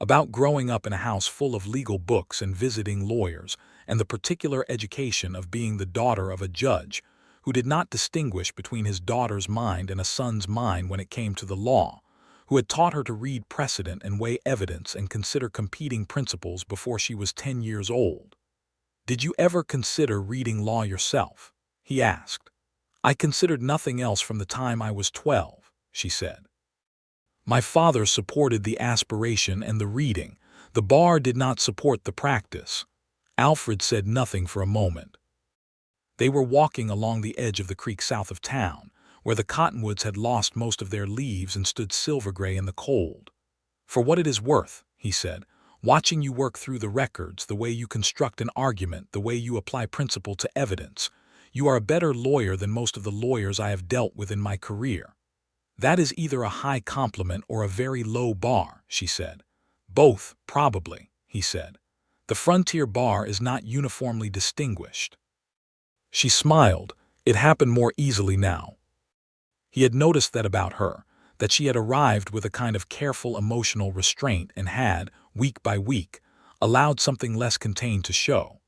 about growing up in a house full of legal books and visiting lawyers, and the particular education of being the daughter of a judge who did not distinguish between his daughter's mind and a son's mind when it came to the law, who had taught her to read precedent and weigh evidence and consider competing principles before she was 10 years old. "Did you ever consider reading law yourself?" he asked. "I considered nothing else from the time I was 12, she said. "My father supported the aspiration and the reading. The bar did not support the practice." Alfred said nothing for a moment. They were walking along the edge of the creek south of town, where the cottonwoods had lost most of their leaves and stood silver-gray in the cold. "For what it is worth," he said, "watching you work through the records, the way you construct an argument, the way you apply principle to evidence, you are a better lawyer than most of the lawyers I have dealt with in my career." "That is either a high compliment or a very low bar," she said. "Both, probably," he said. "The frontier bar is not uniformly distinguished." She smiled. It happened more easily now. He had noticed that about her, that she had arrived with a kind of careful emotional restraint and had, week by week, allowed something less contained to show.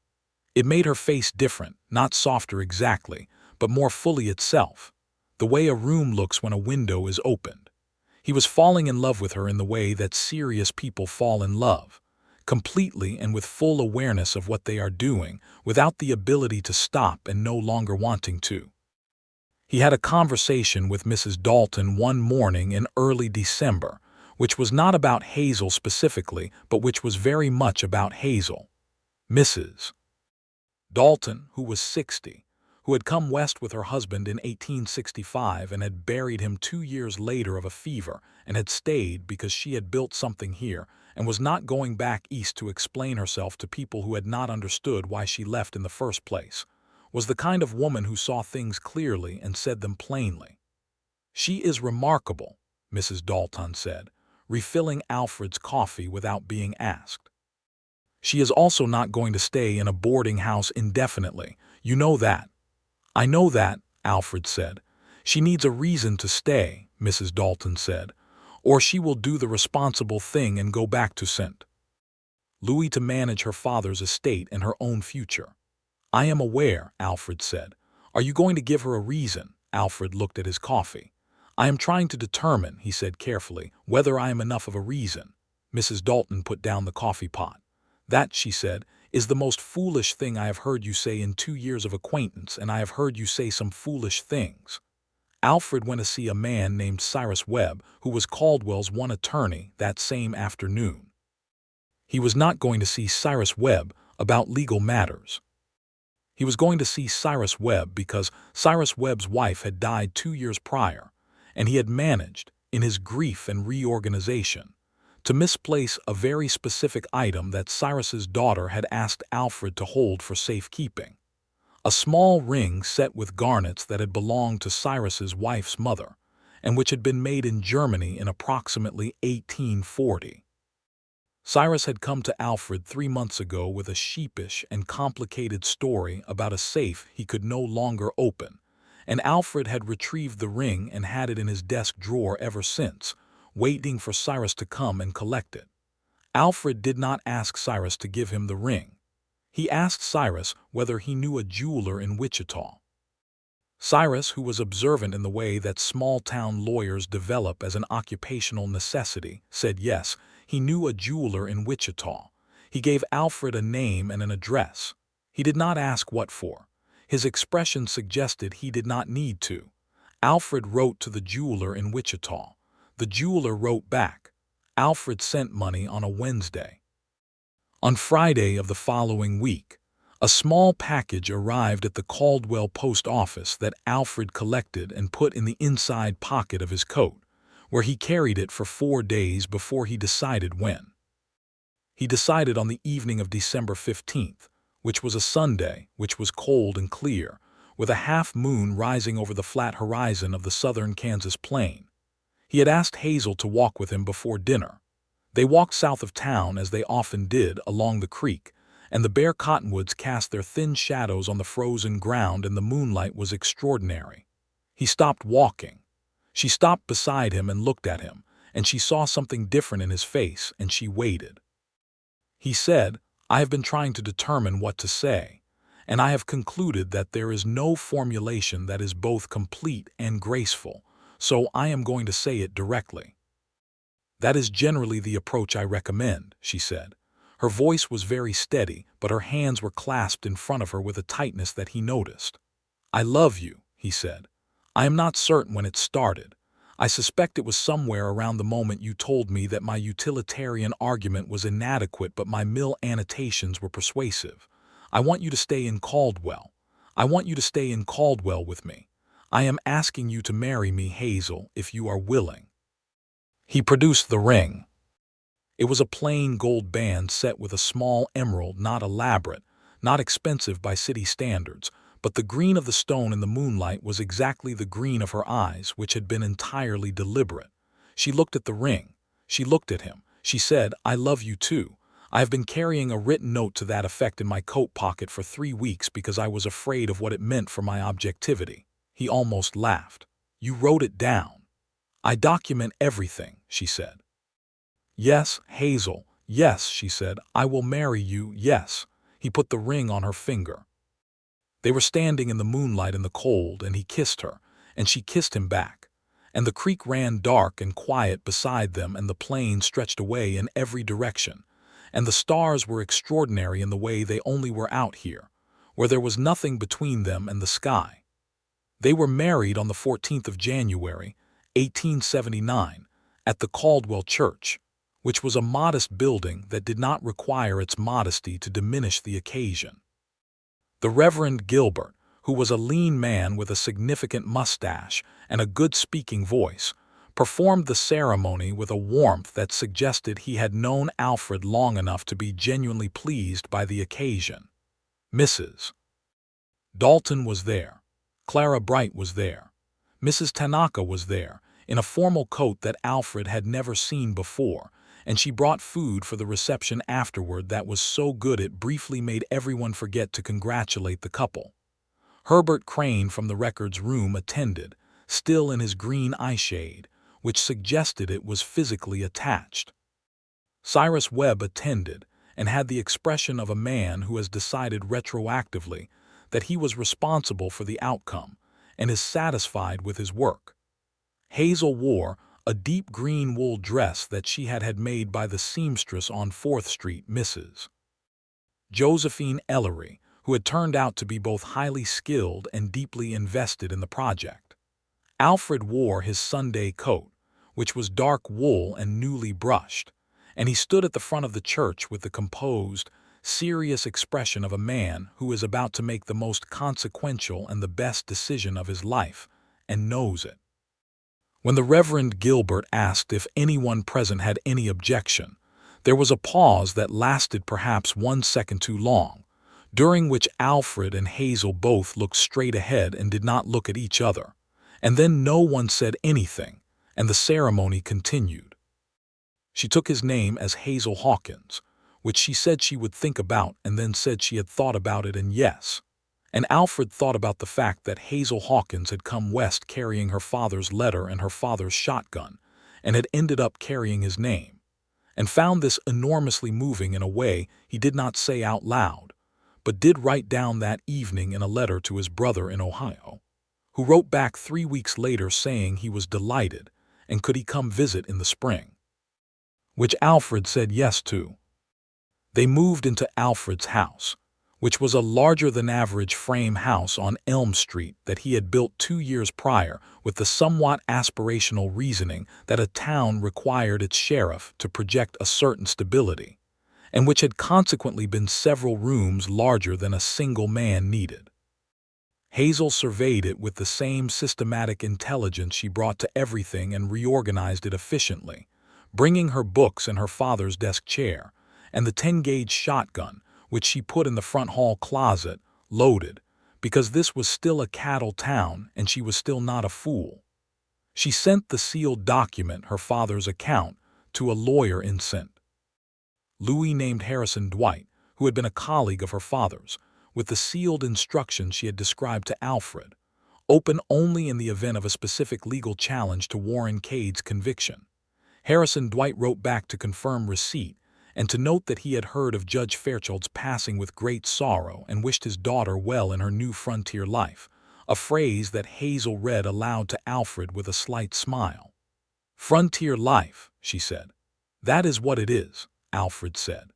It made her face different, not softer exactly, but more fully itself, the way a room looks when a window is opened. He was falling in love with her in the way that serious people fall in love, completely and with full awareness of what they are doing, without the ability to stop and no longer wanting to. He had a conversation with Mrs. Dalton one morning in early December, which was not about Hazel specifically, but which was very much about Hazel. Mrs. Dalton, who was 60, who had come west with her husband in 1865 and had buried him 2 years later of a fever and had stayed because she had built something here and was not going back east to explain herself to people who had not understood why she left in the first place, was the kind of woman who saw things clearly and said them plainly. "She is remarkable," Mrs. Dalton said, refilling Alfred's coffee without being asked. "She is also not going to stay in a boarding house indefinitely. You know that." "I know that," Alfred said. "She needs a reason to stay," Mrs. Dalton said, "or she will do the responsible thing and go back to St. Louis to manage her father's estate and her own future." "I am aware," Alfred said. "Are you going to give her a reason?" Alfred looked at his coffee. "I am trying to determine," he said carefully, "whether I am enough of a reason." Mrs. Dalton put down the coffee pot. "That," she said, "is the most foolish thing I have heard you say in 2 years of acquaintance, and I have heard you say some foolish things." Alfred went to see a man named Cyrus Webb, who was Caldwell's one attorney, that same afternoon. He was not going to see Cyrus Webb about legal matters. He was going to see Cyrus Webb because Cyrus Webb's wife had died 2 years prior, and he had managed, in his grief and reorganization, to misplace a very specific item that Cyrus's daughter had asked Alfred to hold for safekeeping. A small ring set with garnets that had belonged to Cyrus's wife's mother, and which had been made in Germany in approximately 1840. Cyrus had come to Alfred 3 months ago with a sheepish and complicated story about a safe he could no longer open, and Alfred had retrieved the ring and had it in his desk drawer ever since, waiting for Cyrus to come and collect it. Alfred did not ask Cyrus to give him the ring. He asked Cyrus whether he knew a jeweler in Wichita. Cyrus, who was observant in the way that small-town lawyers develop as an occupational necessity, said yes, he knew a jeweler in Wichita. He gave Alfred a name and an address. He did not ask what for. His expression suggested he did not need to. Alfred wrote to the jeweler in Wichita. The jeweler wrote back. Alfred sent money on a Wednesday. On Friday of the following week, a small package arrived at the Caldwell post office that Alfred collected and put in the inside pocket of his coat, where he carried it for 4 days before he decided when. He decided on the evening of December 15th, which was a Sunday, which was cold and clear, with a half-moon rising over the flat horizon of the southern Kansas plain. He had asked Hazel to walk with him before dinner. They walked south of town, as they often did, along the creek, and the bare cottonwoods cast their thin shadows on the frozen ground, and the moonlight was extraordinary. He stopped walking. She stopped beside him and looked at him, and she saw something different in his face, and she waited. He said, "I have been trying to determine what to say, and I have concluded that there is no formulation that is both complete and graceful, so I am going to say it directly." "That is generally the approach I recommend," she said. Her voice was very steady, but her hands were clasped in front of her with a tightness that he noticed. "I love you," he said. "I am not certain when it started. I suspect it was somewhere around the moment you told me that my utilitarian argument was inadequate but my mill annotations were persuasive. I want you to stay in Caldwell. I want you to stay in Caldwell with me. I am asking you to marry me, Hazel, if you are willing." He produced the ring. It was a plain gold band set with a small emerald, not elaborate, not expensive by city standards, but the green of the stone in the moonlight was exactly the green of her eyes, which had been entirely deliberate. She looked at the ring. She looked at him. She said, "I love you too. I have been carrying a written note to that effect in my coat pocket for 3 weeks because I was afraid of what it meant for my objectivity." He almost laughed. "You wrote it down." "I document everything," she said. "Yes, Hazel, yes," she said, "I will marry you, yes." He put the ring on her finger. They were standing in the moonlight in the cold, and he kissed her, and she kissed him back. And the creek ran dark and quiet beside them, and the plain stretched away in every direction. And the stars were extraordinary in the way they only were out here, where there was nothing between them and the sky. They were married on the 14th of January, 1879, at the Caldwell Church, which was a modest building that did not require its modesty to diminish the occasion. The Reverend Gilbert, who was a lean man with a significant mustache and a good-speaking voice, performed the ceremony with a warmth that suggested he had known Alfred long enough to be genuinely pleased by the occasion. Mrs. Dalton was there. Clara Bright was there. Mrs. Tanaka was there, in a formal coat that Alfred had never seen before, and she brought food for the reception afterward that was so good it briefly made everyone forget to congratulate the couple. Herbert Crane from the records room attended, still in his green eyeshade, which suggested it was physically attached. Cyrus Webb attended, and had the expression of a man who has decided retroactively that he was responsible for the outcome and is satisfied with his work. Hazel wore a deep green wool dress that she had made by the seamstress on 4th Street, Mrs. Josephine Ellery, who had turned out to be both highly skilled and deeply invested in the project. Alfred wore his Sunday coat, which was dark wool and newly brushed, and he stood at the front of the church with the composed, serious expression of a man who is about to make the most consequential and the best decision of his life, and knows it. When the Reverend Gilbert asked if anyone present had any objection, there was a pause that lasted perhaps 1 second too long, during which Alfred and Hazel both looked straight ahead and did not look at each other, and then no one said anything, and the ceremony continued. She took his name as Hazel Hawkins, which she said she would think about, and then said she had thought about it and yes. And Alfred thought about the fact that Hazel Hawkins had come west carrying her father's letter and her father's shotgun, and had ended up carrying his name, and found this enormously moving in a way he did not say out loud, but did write down that evening in a letter to his brother in Ohio, who wrote back 3 weeks later saying he was delighted and could he come visit in the spring, which Alfred said yes to. They moved into Alfred's house, which was a larger-than-average frame house on Elm Street that he had built 2 years prior with the somewhat aspirational reasoning that a town required its sheriff to project a certain stability, and which had consequently been several rooms larger than a single man needed. Hazel surveyed it with the same systematic intelligence she brought to everything and reorganized it efficiently, bringing her books and her father's desk chair, and the 10-gauge shotgun, which she put in the front hall closet, loaded, because this was still a cattle town and she was still not a fool. She sent the sealed document, her father's account, to a lawyer in St. Louis named Harrison Dwight, who had been a colleague of her father's, with the sealed instructions she had described to Alfred, open only in the event of a specific legal challenge to Warren Cade's conviction. Harrison Dwight wrote back to confirm receipt and to note that he had heard of Judge Fairchild's passing with great sorrow and wished his daughter well in her new frontier life, a phrase that Hazel read aloud to Alfred with a slight smile. "Frontier life," she said. "That is what it is," Alfred said.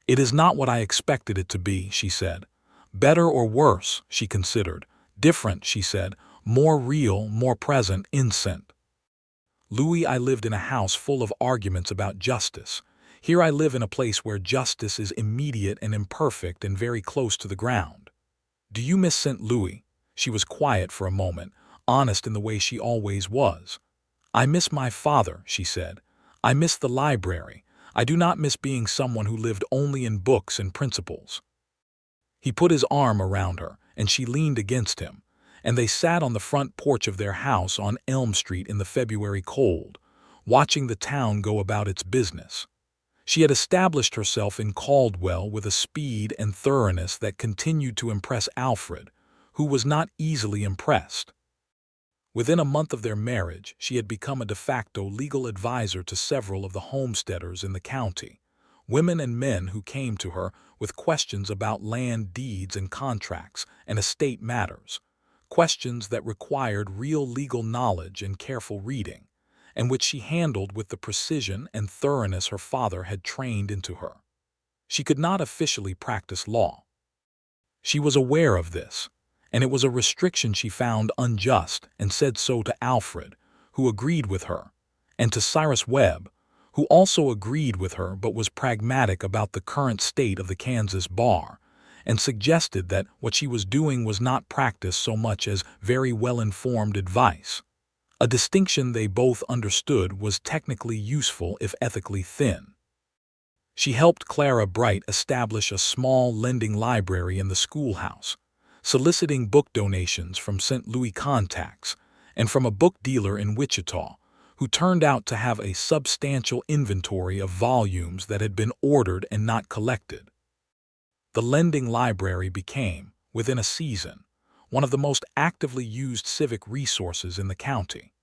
"It is not what I expected it to be," she said. "Better or worse," she considered. "Different," she said. "More real, more present, innocent. Louis, I lived in a house full of arguments about justice. Here I live in a place where justice is immediate and imperfect and very close to the ground. Do you miss St. Louis?" She was quiet for a moment, honest in the way she always was. "I miss my father," she said. "I miss the library. I do not miss being someone who lived only in books and principles." He put his arm around her, and she leaned against him, and they sat on the front porch of their house on Elm Street in the February cold, watching the town go about its business. She had established herself in Caldwell with a speed and thoroughness that continued to impress Alfred, who was not easily impressed. Within a month of their marriage, she had become a de facto legal advisor to several of the homesteaders in the county, women and men who came to her with questions about land deeds and contracts and estate matters, questions that required real legal knowledge and careful reading, and which she handled with the precision and thoroughness her father had trained into her. She could not officially practice law. She was aware of this, and it was a restriction she found unjust and said so to Alfred, who agreed with her, and to Cyrus Webb, who also agreed with her but was pragmatic about the current state of the Kansas bar, and suggested that what she was doing was not practice so much as very well-informed advice, a distinction they both understood was technically useful if ethically thin. She helped Clara Bright establish a small lending library in the schoolhouse, soliciting book donations from St. Louis contacts and from a book dealer in Wichita, who turned out to have a substantial inventory of volumes that had been ordered and not collected. The lending library became, within a season, one of the most actively used civic resources in the county.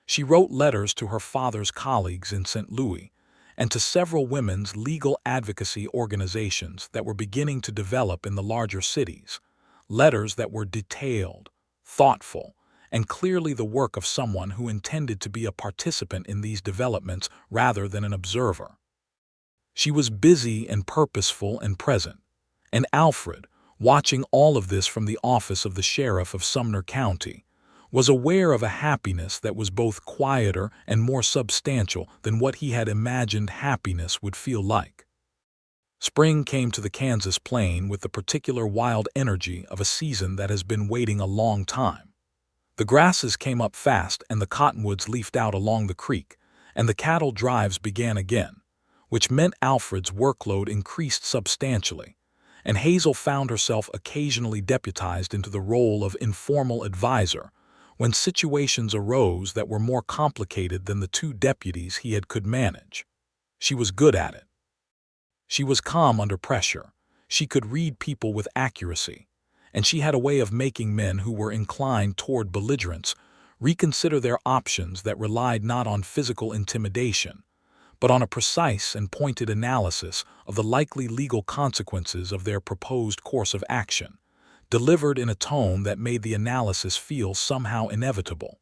She wrote letters to her father's colleagues in St. Louis and to several women's legal advocacy organizations that were beginning to develop in the larger cities, letters that were detailed, thoughtful, and clearly the work of someone who intended to be a participant in these developments rather than an observer. She was busy and purposeful and present, and Alfred, watching all of this from the office of the sheriff of Sumner County, was aware of a happiness that was both quieter and more substantial than what he had imagined happiness would feel like. Spring came to the Kansas plain with the particular wild energy of a season that has been waiting a long time. The grasses came up fast and the cottonwoods leafed out along the creek, and the cattle drives began again, which meant Alfred's workload increased substantially, and Hazel found herself occasionally deputized into the role of informal advisor when situations arose that were more complicated than the 2 deputies he could manage. She was good at it. She was calm under pressure. She could read people with accuracy, and she had a way of making men who were inclined toward belligerence reconsider their options that relied not on physical intimidation, but on a precise and pointed analysis of the likely legal consequences of their proposed course of action, delivered in a tone that made the analysis feel somehow inevitable.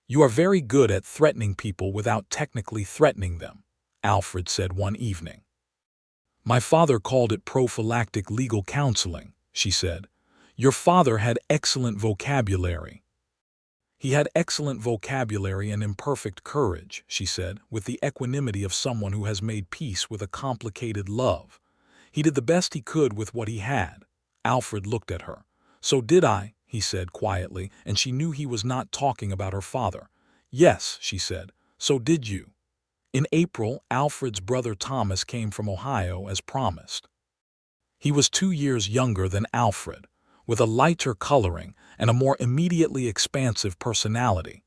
"You are very good at threatening people without technically threatening them," Alfred said one evening. "My father called it prophylactic legal counseling," she said. "Your father had excellent vocabulary." "He had excellent vocabulary and imperfect courage," she said, with the equanimity of someone who has made peace with a complicated love. "He did the best he could with what he had." Alfred looked at her. "So did I," he said quietly, and she knew he was not talking about her father. "Yes," she said, "so did you." In April, Alfred's brother Thomas came from Ohio as promised. He was 2 years younger than Alfred, with a lighter coloring and a more immediately expansive personality.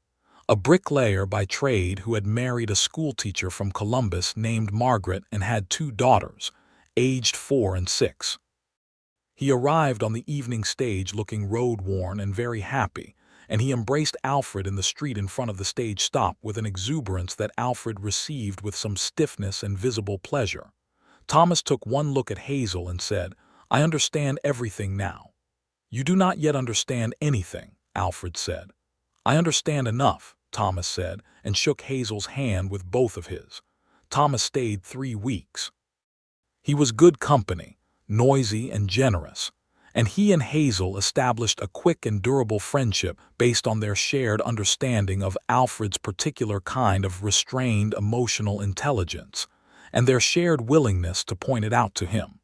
A bricklayer by trade who had married a schoolteacher from Columbus named Margaret and had 2 daughters, aged 4 and 6. He arrived on the evening stage looking road-worn and very happy, and he embraced Alfred in the street in front of the stage stop with an exuberance that Alfred received with some stiffness and visible pleasure. Thomas took one look at Hazel and said, "I understand everything now." "You do not yet understand anything," Alfred said. "I understand enough," Thomas said, and shook Hazel's hand with both of his. Thomas stayed 3 weeks. He was good company, noisy and generous, and he and Hazel established a quick and durable friendship based on their shared understanding of Alfred's particular kind of restrained emotional intelligence, and their shared willingness to point it out to him.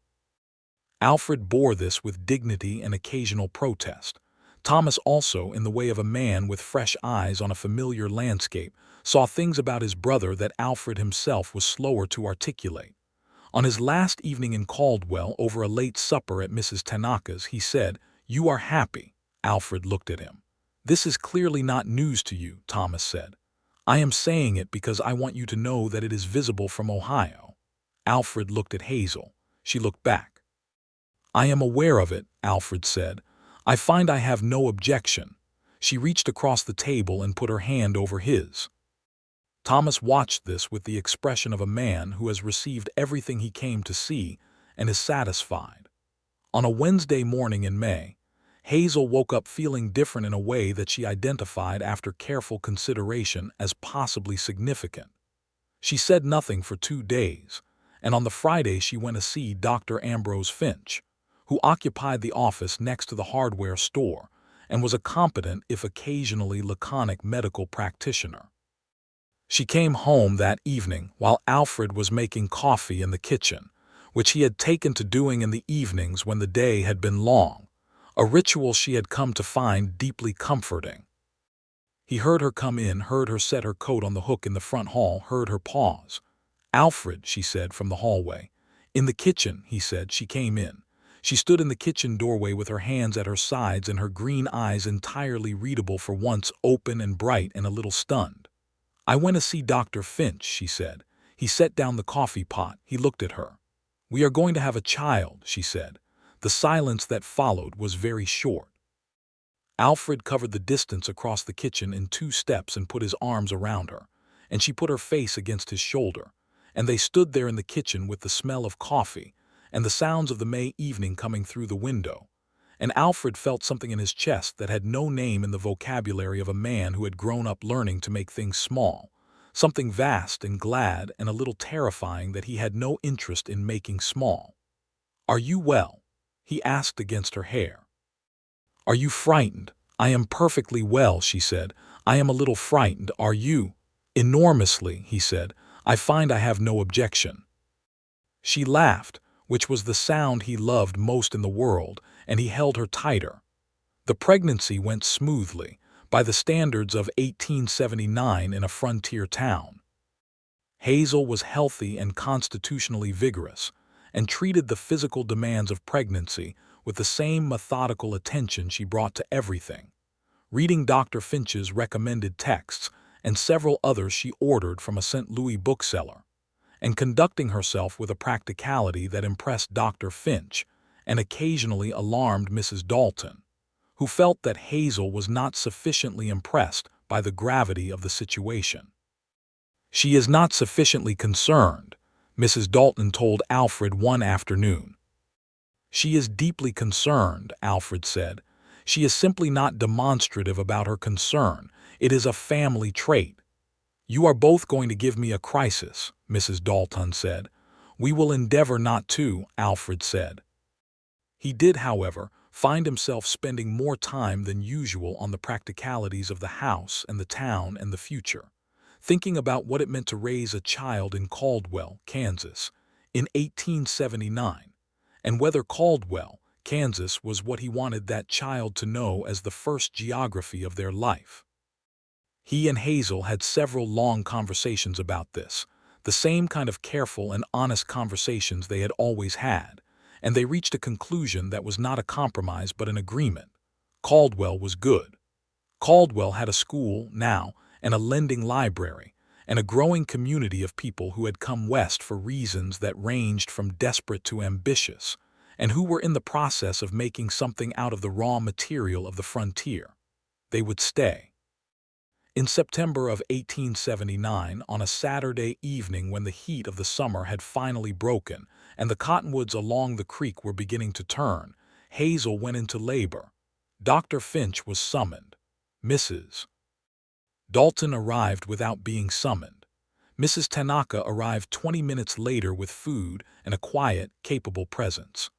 Alfred bore this with dignity and occasional protest. Thomas also, in the way of a man with fresh eyes on a familiar landscape, saw things about his brother that Alfred himself was slower to articulate. On his last evening in Caldwell, over a late supper at Mrs. Tanaka's, he said, "You are happy." Alfred looked at him. "This is clearly not news to you," Thomas said. "I am saying it because I want you to know that it is visible from Ohio." Alfred looked at Hazel. She looked back. "I am aware of it," Alfred said. "I find I have no objection." She reached across the table and put her hand over his. Thomas watched this with the expression of a man who has received everything he came to see and is satisfied. On a Wednesday morning in May, Hazel woke up feeling different in a way that she identified after careful consideration as possibly significant. She said nothing for 2 days, and on the Friday she went to see Dr. Ambrose Finch, who occupied the office next to the hardware store and was a competent if occasionally laconic medical practitioner. She came home that evening while Alfred was making coffee in the kitchen, which he had taken to doing in the evenings when the day had been long, a ritual she had come to find deeply comforting. He heard her come in, heard her set her coat on the hook in the front hall, heard her pause. "Alfred," she said from the hallway. "In the kitchen," he said. She came in. She stood in the kitchen doorway with her hands at her sides and her green eyes entirely readable for once, open and bright and a little stunned. "I went to see Dr. Finch," she said. He set down the coffee pot. He looked at her. "We are going to have a child," she said. The silence that followed was very short. Alfred covered the distance across the kitchen in 2 steps and put his arms around her, and she put her face against his shoulder, and they stood there in the kitchen with the smell of coffee and the sounds of the May evening coming through the window. And Alfred felt something in his chest that had no name in the vocabulary of a man who had grown up learning to make things small, something vast and glad and a little terrifying that he had no interest in making small. "Are you well?" he asked against her hair. "Are you frightened?" "I am perfectly well," she said. "I am a little frightened. Are you?" "Enormously," he said. "I find I have no objection." She laughed, which was the sound he loved most in the world, and he held her tighter. The pregnancy went smoothly, by the standards of 1879 in a frontier town. Hazel was healthy and constitutionally vigorous, and treated the physical demands of pregnancy with the same methodical attention she brought to everything, reading Dr. Finch's recommended texts and several others she ordered from a St. Louis bookseller, and conducting herself with a practicality that impressed Dr. Finch and occasionally alarmed Mrs. Dalton, who felt that Hazel was not sufficiently impressed by the gravity of the situation. "She is not sufficiently concerned," Mrs. Dalton told Alfred one afternoon. "She is deeply concerned," Alfred said. "She is simply not demonstrative about her concern. It is a family trait." "You are both going to give me a crisis," Mrs. Dalton said. "We will endeavor not to," Alfred said. He did, however, find himself spending more time than usual on the practicalities of the house and the town and the future, thinking about what it meant to raise a child in Caldwell, Kansas, in 1879, and whether Caldwell, Kansas was what he wanted that child to know as the first geography of their life. He and Hazel had several long conversations about this, the same kind of careful and honest conversations they had always had, and they reached a conclusion that was not a compromise but an agreement. Caldwell was good. Caldwell had a school now and a lending library, and a growing community of people who had come west for reasons that ranged from desperate to ambitious, and who were in the process of making something out of the raw material of the frontier. They would stay. In September of 1879, on a Saturday evening when the heat of the summer had finally broken and the cottonwoods along the creek were beginning to turn, Hazel went into labor. Dr. Finch was summoned. Mrs. Dalton arrived without being summoned. Mrs. Tanaka arrived 20 minutes later with food and a quiet, capable presence.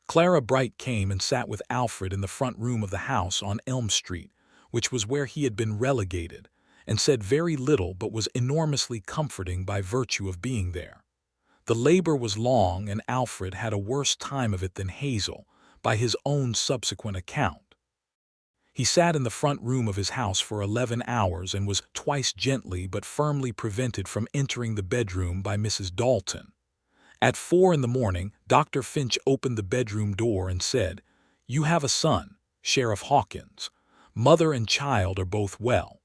Clara Bright came and sat with Alfred in the front room of the house on Elm Street, which was where he had been relegated, and said very little but was enormously comforting by virtue of being there. The labor was long, and Alfred had a worse time of it than Hazel, by his own subsequent account. He sat in the front room of his house for 11 hours and was twice gently but firmly prevented from entering the bedroom by Mrs. Dalton. At 4 in the morning, Dr. Finch opened the bedroom door and said, "You have a son, Sheriff Hawkins. Mother and child are both well."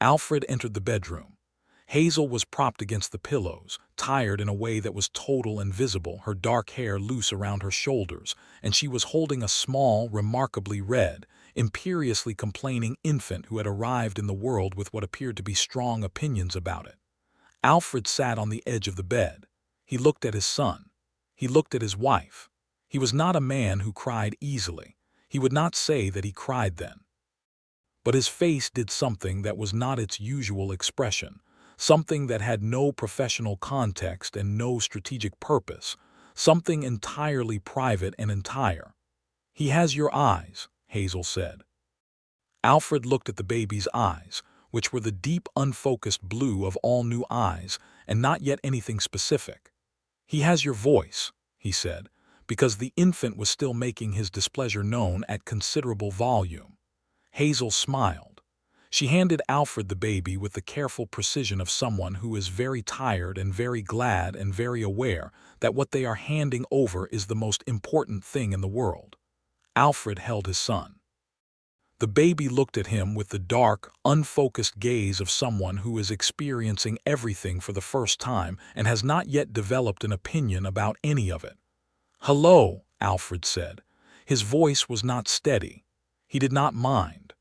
Alfred entered the bedroom. Hazel was propped against the pillows, tired in a way that was total and visible, her dark hair loose around her shoulders, and she was holding a small, remarkably red, imperiously complaining infant who had arrived in the world with what appeared to be strong opinions about it. Alfred sat on the edge of the bed. He looked at his son. He looked at his wife. He was not a man who cried easily. He would not say that he cried then. But his face did something that was not its usual expression, something that had no professional context and no strategic purpose, something entirely private and entire. "He has your eyes," Hazel said. Alfred looked at the baby's eyes, which were the deep, unfocused blue of all new eyes, and not yet anything specific. "He has your voice," he said, because the infant was still making his displeasure known at considerable volume. Hazel smiled. She handed Alfred the baby with the careful precision of someone who is very tired and very glad and very aware that what they are handing over is the most important thing in the world. Alfred held his son. The baby looked at him with the dark, unfocused gaze of someone who is experiencing everything for the first time and has not yet developed an opinion about any of it. "Hello," Alfred said. His voice was not steady. He did not mind.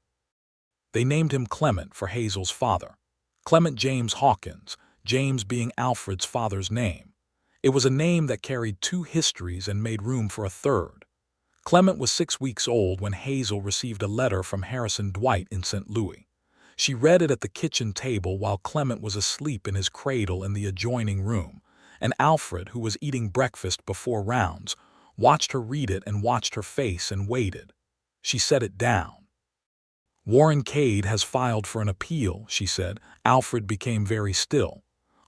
They named him Clement for Hazel's father. Clement James Hawkins, James being Alfred's father's name. It was a name that carried 2 histories and made room for a third. Clement was 6 weeks old when Hazel received a letter from Harrison Dwight in St. Louis. She read it at the kitchen table while Clement was asleep in his cradle in the adjoining room, and Alfred, who was eating breakfast before rounds, watched her read it and watched her face and waited. She set it down. "Warren Cade has filed for an appeal," she said. Alfred became very still.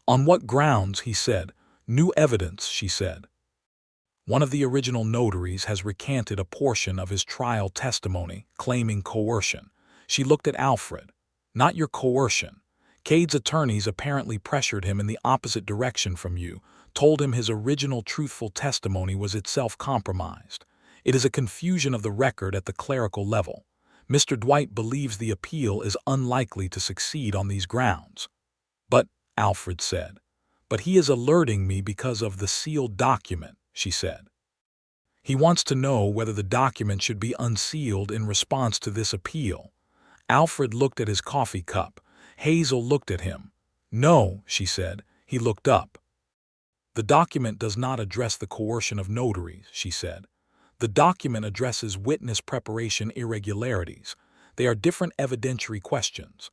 "On what grounds?" he said. "New evidence," she said. "One of the original notaries has recanted a portion of his trial testimony, claiming coercion." She looked at Alfred. "Not your coercion. Cade's attorneys apparently pressured him in the opposite direction from you, told him his original truthful testimony was itself compromised. It is a confusion of the record at the clerical level. Mr. Dwight believes the appeal is unlikely to succeed on these grounds." "But," Alfred said, "but he is alerting me because of the sealed document," she said. He wants to know whether the document should be unsealed in response to this appeal. Alfred looked at his coffee cup. Hazel looked at him. No, she said. He looked up. The document does not address the coercion of notaries, she said. The document addresses witness preparation irregularities. They are different evidentiary questions.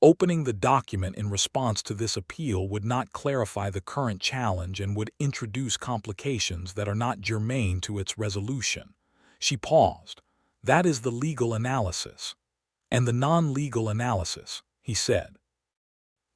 Opening the document in response to this appeal would not clarify the current challenge and would introduce complications that are not germane to its resolution. She paused. That is the legal analysis. And the non-legal analysis, he said.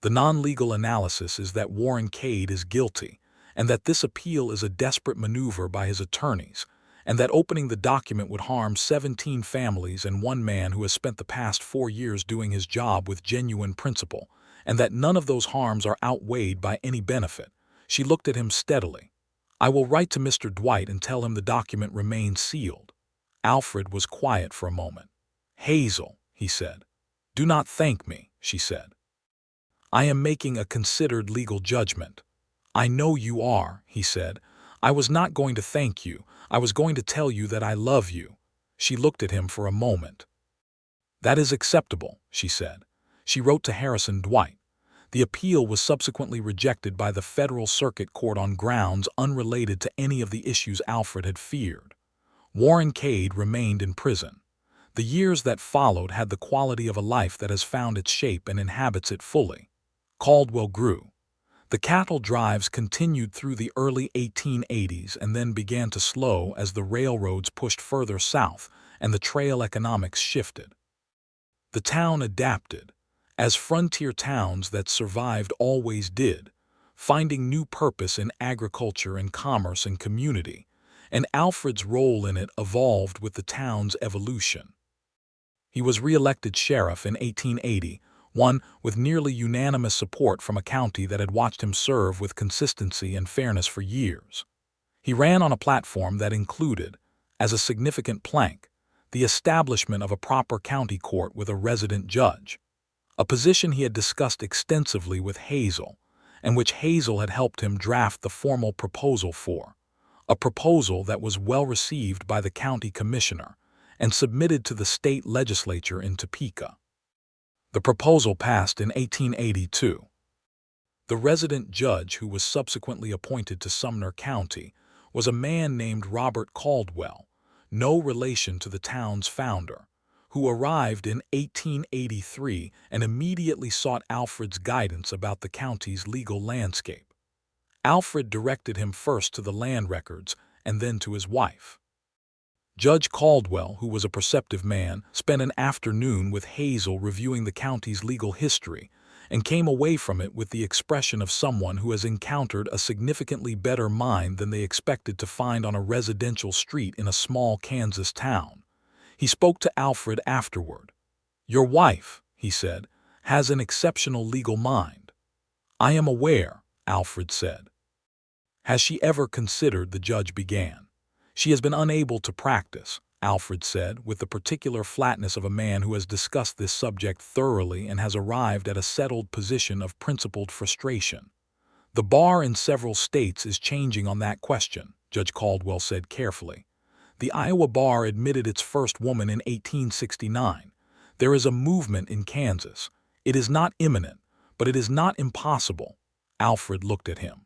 The non-legal analysis is that Warren Cade is guilty, and that this appeal is a desperate maneuver by his attorneys, and that opening the document would harm 17 families and one man who has spent the past 4 years doing his job with genuine principle, and that none of those harms are outweighed by any benefit. She looked at him steadily. I will write to Mr. Dwight and tell him the document remains sealed. Alfred was quiet for a moment. Hazel, he said. Do not thank me, she said. I am making a considered legal judgment. I know you are, he said. I was not going to thank you. I was going to tell you that I love you. She looked at him for a moment. That is acceptable, she said. She wrote to Harrison Dwight. The appeal was subsequently rejected by the Federal Circuit Court on grounds unrelated to any of the issues Alfred had feared. Warren Cade remained in prison. The years that followed had the quality of a life that has found its shape and inhabits it fully. Caldwell grew. The cattle drives continued through the early 1880s and then began to slow as the railroads pushed further south and the trail economics shifted. The town adapted, as frontier towns that survived always did, finding new purpose in agriculture and commerce and community, and Alfred's role in it evolved with the town's evolution. He was re-elected sheriff in 1880, with nearly unanimous support from a county that had watched him serve with consistency and fairness for years. He ran on a platform that included, as a significant plank, the establishment of a proper county court with a resident judge, a position he had discussed extensively with Hazel, and which Hazel had helped him draft the formal proposal for, a proposal that was well received by the county commissioner and submitted to the state legislature in Topeka. The proposal passed in 1882. The resident judge who was subsequently appointed to Sumner County was a man named Robert Caldwell, no relation to the town's founder, who arrived in 1883 and immediately sought Alfred's guidance about the county's legal landscape. Alfred directed him first to the land records and then to his wife. Judge Caldwell, who was a perceptive man, spent an afternoon with Hazel reviewing the county's legal history and came away from it with the expression of someone who has encountered a significantly better mind than they expected to find on a residential street in a small Kansas town. He spoke to Alfred afterward. Your wife, he said, has an exceptional legal mind. I am aware, Alfred said. Has she ever considered, the judge began. She has been unable to practice, Alfred said, with the particular flatness of a man who has discussed this subject thoroughly and has arrived at a settled position of principled frustration. The bar in several states is changing on that question, Judge Caldwell said carefully. The Iowa bar admitted its first woman in 1869. There is a movement in Kansas. It is not imminent, but it is not impossible. Alfred looked at him.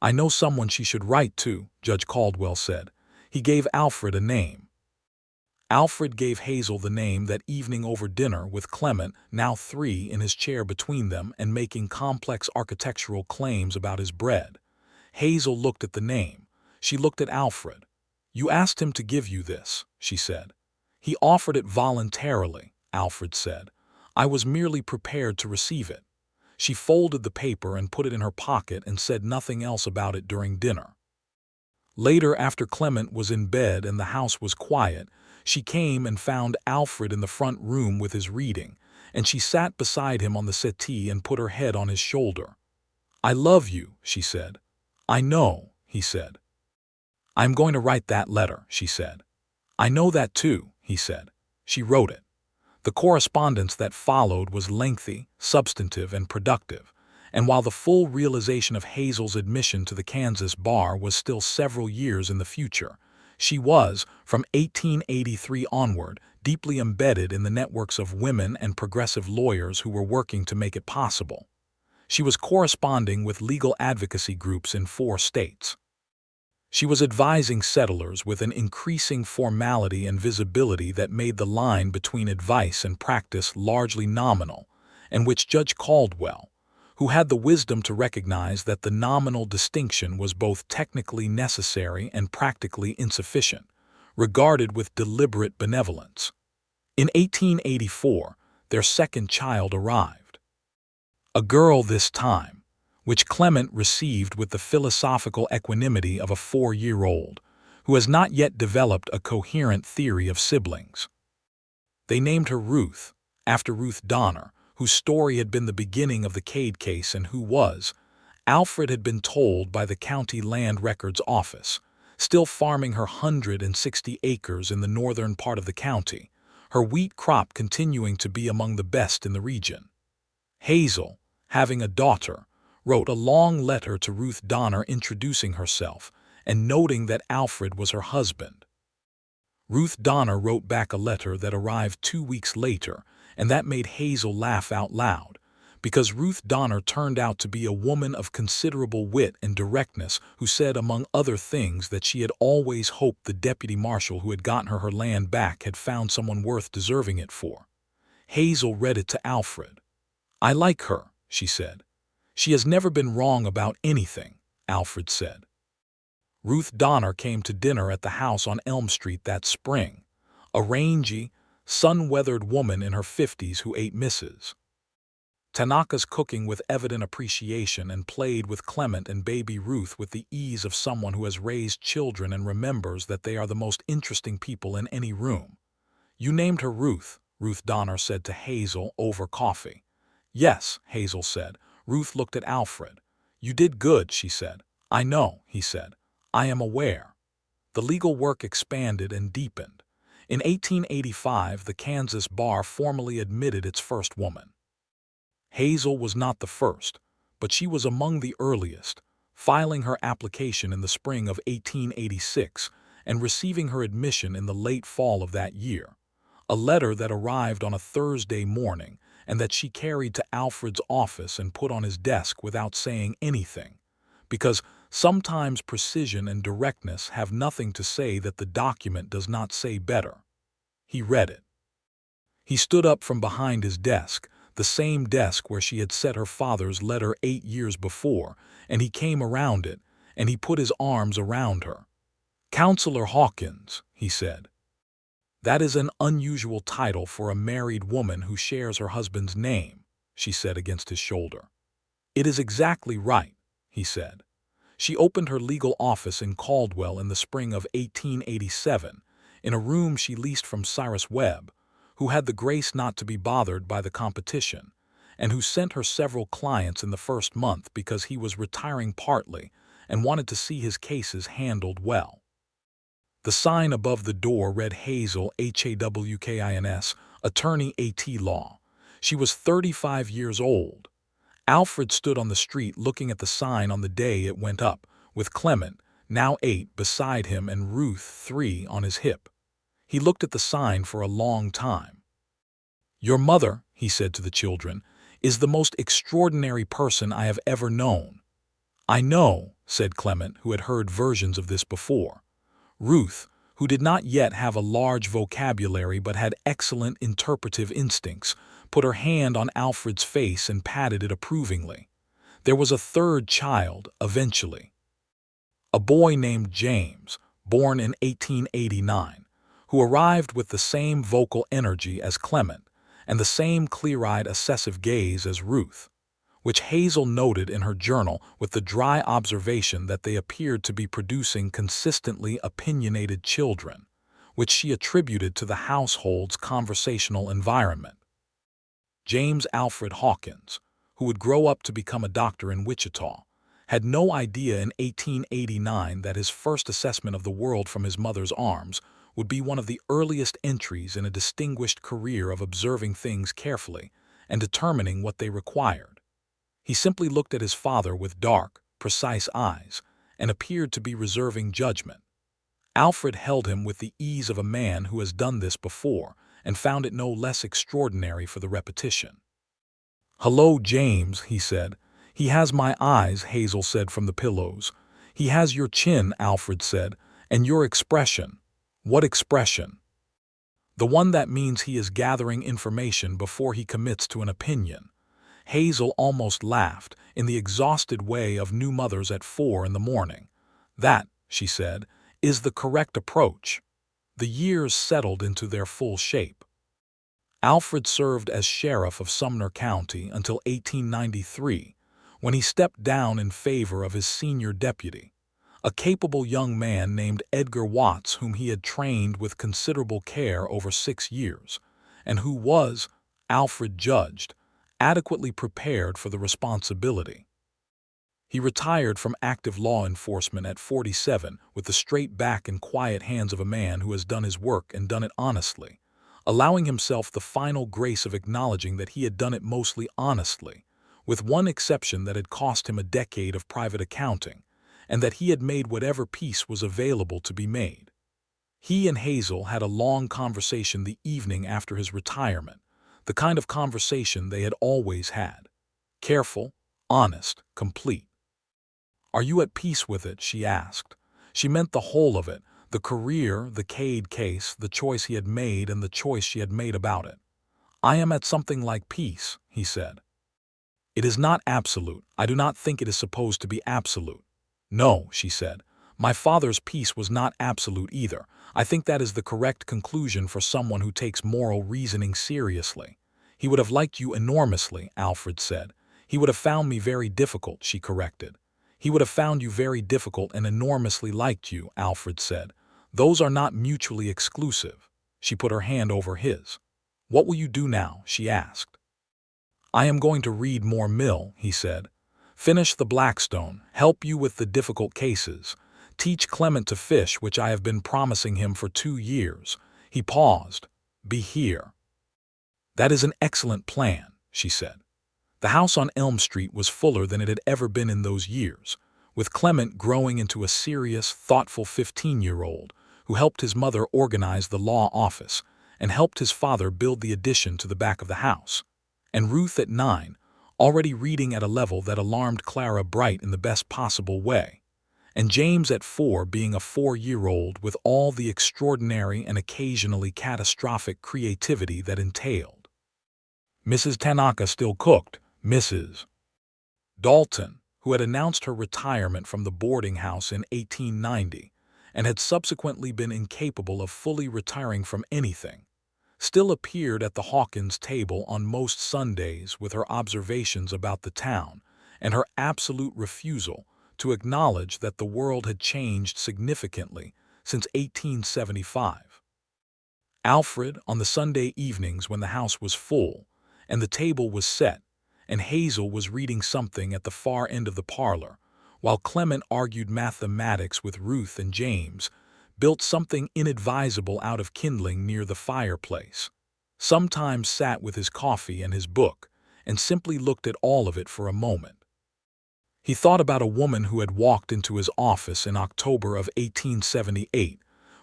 I know someone she should write to, Judge Caldwell said. He gave Alfred a name. Alfred gave Hazel the name that evening over dinner with Clement, now 3, in his chair between them and making complex architectural claims about his bread. Hazel looked at the name. She looked at Alfred. You asked him to give you this, she said. He offered it voluntarily, Alfred said. I was merely prepared to receive it. She folded the paper and put it in her pocket and said nothing else about it during dinner. Later, after Clement was in bed and the house was quiet, she came and found Alfred in the front room with his reading, and she sat beside him on the settee and put her head on his shoulder. I love you, she said. I know, he said. I'm going to write that letter, she said. I know that too, he said. She wrote it. The correspondence that followed was lengthy, substantive, and productive, and while the full realization of Hazel's admission to the Kansas bar was still several years in the future, She was, from 1883 onward, deeply embedded in the networks of women and progressive lawyers who were working to make it possible. She was corresponding with legal advocacy groups in 4 states. She was advising settlers with an increasing formality and visibility that made the line between advice and practice largely nominal, and which Judge Caldwell, who had the wisdom to recognize that the nominal distinction was both technically necessary and practically insufficient, regarded with deliberate benevolence. In 1884, their second child arrived. A girl this time, which Clement received with the philosophical equanimity of a 4-year-old, who has not yet developed a coherent theory of siblings. They named her Ruth, after Ruth Donner, whose story had been the beginning of the Cade case and who was, Alfred had been told by the County Land Records Office, still farming her 160 acres in the northern part of the county, her wheat crop continuing to be among the best in the region. Hazel, having a daughter, wrote a long letter to Ruth Donner introducing herself and noting that Alfred was her husband. Ruth Donner wrote back a letter that arrived 2 weeks later, and that made Hazel laugh out loud, because Ruth Donner turned out to be a woman of considerable wit and directness who said, among other things, that she had always hoped the deputy marshal who had gotten her land back had found someone worth deserving it for. Hazel read it to Alfred. "I like her," she said. "She has never been wrong about anything," Alfred said. Ruth Donner came to dinner at the house on Elm Street that spring, a rangy, sun-weathered woman in her 50s who ate Mrs. Tanaka's cooking with evident appreciation and played with Clement and baby Ruth with the ease of someone who has raised children and remembers that they are the most interesting people in any room. "You named her Ruth," Ruth Donner said to Hazel over coffee. "Yes," Hazel said. Ruth looked at Alfred. "You did good," she said. "I know," he said. "I am aware." The legal work expanded and deepened. In 1885, the Kansas bar formally admitted its first woman. Hazel was not the first, but she was among the earliest, filing her application in the spring of 1886 and receiving her admission in the late fall of that year, a letter that arrived on a Thursday morning and that she carried to Alfred's office and put on his desk without saying anything, because sometimes precision and directness have nothing to say that the document does not say better. He read it. He stood up from behind his desk, the same desk where she had set her father's letter 8 years before, and he came around it, and he put his arms around her. "Counselor Hawkins," he said. "That is an unusual title for a married woman who shares her husband's name," she said against his shoulder. "It is exactly right," he said. She opened her legal office in Caldwell in the spring of 1887, in a room she leased from Cyrus Webb, who had the grace not to be bothered by the competition, and who sent her several clients in the first month because he was retiring partly and wanted to see his cases handled well. The sign above the door read Hazel Hawkins, attorney at law. She was 35 years old. Alfred stood on the street looking at the sign on the day it went up, with Clement, now 8, beside him and Ruth, 3, on his hip. He looked at the sign for a long time. "Your mother," he said to the children, "is the most extraordinary person I have ever known." "I know," said Clement, who had heard versions of this before. Ruth, who did not yet have a large vocabulary but had excellent interpretive instincts, put her hand on Alfred's face and patted it approvingly. There was a third child, eventually. A boy named James, born in 1889, who arrived with the same vocal energy as Clement and the same clear-eyed assessive gaze as Ruth, which Hazel noted in her journal with the dry observation that they appeared to be producing consistently opinionated children, which she attributed to the household's conversational environment. James Alfred Hawkins, who would grow up to become a doctor in Wichita, had no idea in 1889 that his first assessment of the world from his mother's arms would be one of the earliest entries in a distinguished career of observing things carefully and determining what they required. He simply looked at his father with dark, precise eyes and appeared to be reserving judgment. Alfred held him with the ease of a man who has done this before and found it no less extraordinary for the repetition. "Hello, James," he said. "He has my eyes," Hazel said from the pillows. "He has your chin," Alfred said, "and your expression." "What expression?" "The one that means he is gathering information before he commits to an opinion." Hazel almost laughed, in the exhausted way of new mothers at 4 in the morning. "That," she said, "is the correct approach." The years settled into their full shape. Alfred served as sheriff of Sumner County until 1893, when he stepped down in favor of his senior deputy, a capable young man named Edgar Watts, whom he had trained with considerable care over 6 years, and who was, Alfred judged, adequately prepared for the responsibility. He retired from active law enforcement at 47 with the straight back and quiet hands of a man who has done his work and done it honestly, allowing himself the final grace of acknowledging that he had done it mostly honestly, with one exception that had cost him a decade of private accounting, and that he had made whatever peace was available to be made. He and Hazel had a long conversation the evening after his retirement, the kind of conversation they had always had. Careful, honest, complete. "Are you at peace with it?" she asked. She meant the whole of it, the career, the Cade case, the choice he had made, and the choice she had made about it. "I am at something like peace," he said. "It is not absolute. I do not think it is supposed to be absolute." "No," she said. "My father's peace was not absolute either. I think that is the correct conclusion for someone who takes moral reasoning seriously." "He would have liked you enormously," Alfred said. "He would have found me very difficult," she corrected. "He would have found you very difficult and enormously liked you," Alfred said. "Those are not mutually exclusive." She put her hand over his. "What will you do now?" she asked. "I am going to read more Mill," he said. "Finish the Blackstone, help you with the difficult cases, teach Clement to fish, which I have been promising him for 2 years. He paused. "Be here." "That is an excellent plan," she said. The house on Elm Street was fuller than it had ever been in those years, with Clement growing into a serious, thoughtful 15-year-old who helped his mother organize the law office and helped his father build the addition to the back of the house, and Ruth at 9, already reading at a level that alarmed Clara Bright in the best possible way, and James at 4 being a 4-year-old with all the extraordinary and occasionally catastrophic creativity that entailed. Mrs. Tanaka still cooked. Mrs. Dalton, who had announced her retirement from the boarding house in 1890 and had subsequently been incapable of fully retiring from anything, still appeared at the Hawkins table on most Sundays with her observations about the town and her absolute refusal to acknowledge that the world had changed significantly since 1875. Alfred, on the Sunday evenings when the house was full and the table was set, and Hazel was reading something at the far end of the parlor, while Clement argued mathematics with Ruth and James, built something inadvisable out of kindling near the fireplace, sometimes sat with his coffee and his book, and simply looked at all of it for a moment. He thought about a woman who had walked into his office in October of 1878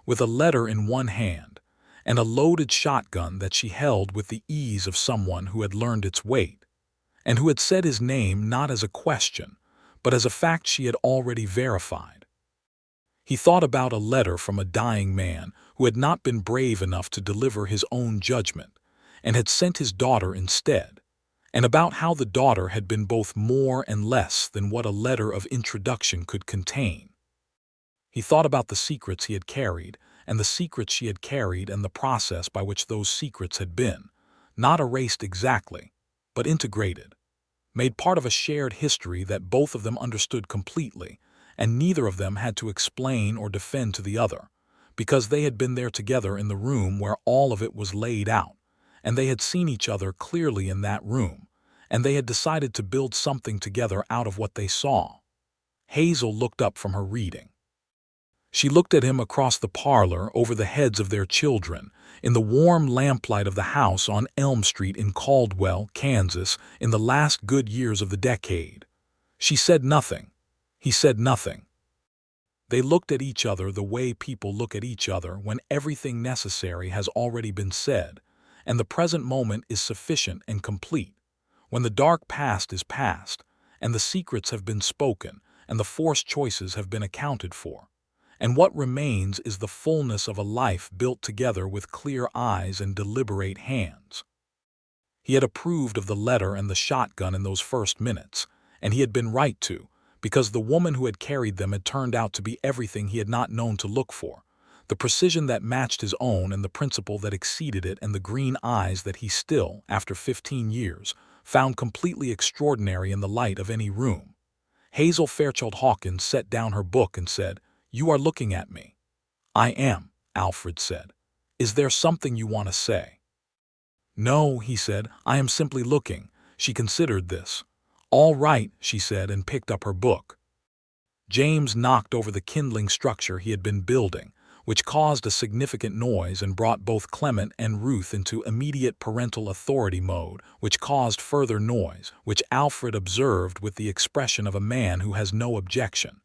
with a letter in one hand and a loaded shotgun that she held with the ease of someone who had learned its weight, and who had said his name not as a question, but as a fact she had already verified. He thought about a letter from a dying man who had not been brave enough to deliver his own judgment, and had sent his daughter instead, and about how the daughter had been both more and less than what a letter of introduction could contain. He thought about the secrets he had carried, and the secrets she had carried, and the process by which those secrets had been, not erased exactly, but integrated, made part of a shared history that both of them understood completely, and neither of them had to explain or defend to the other, because they had been there together in the room where all of it was laid out, and they had seen each other clearly in that room, and they had decided to build something together out of what they saw. Hazel looked up from her reading. She looked at him across the parlor over the heads of their children, in the warm lamplight of the house on Elm Street in Caldwell, Kansas, in the last good years of the decade. She said nothing. He said nothing. They looked at each other the way people look at each other when everything necessary has already been said, and the present moment is sufficient and complete, when the dark past is past, and the secrets have been spoken, and the forced choices have been accounted for, and what remains is the fullness of a life built together with clear eyes and deliberate hands. He had approved of the letter and the shotgun in those first minutes, and he had been right to, because the woman who had carried them had turned out to be everything he had not known to look for, the precision that matched his own and the principle that exceeded it, and the green eyes that he still, after 15 years, found completely extraordinary in the light of any room. Hazel Fairchild Hawkins set down her book and said, "You are looking at me." "I am," Alfred said. "Is there something you want to say?" "No," he said, "I am simply looking." She considered this. "All right," she said, and picked up her book. James knocked over the kindling structure he had been building, which caused a significant noise and brought both Clement and Ruth into immediate parental authority mode, which caused further noise, which Alfred observed with the expression of a man who has no objection.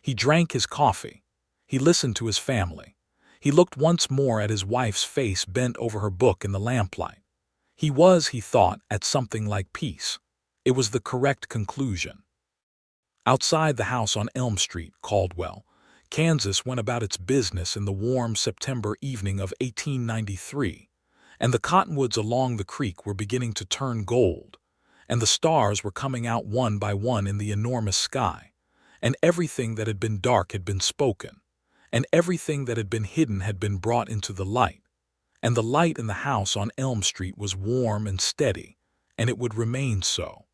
He drank his coffee. He listened to his family. He looked once more at his wife's face bent over her book in the lamplight. He was, he thought, at something like peace. It was the correct conclusion. Outside the house on Elm Street, Caldwell, Kansas went about its business in the warm September evening of 1893, and the cottonwoods along the creek were beginning to turn gold, and the stars were coming out one by one in the enormous sky, and everything that had been dark had been spoken, and everything that had been hidden had been brought into the light, and the light in the house on Elm Street was warm and steady, and it would remain so.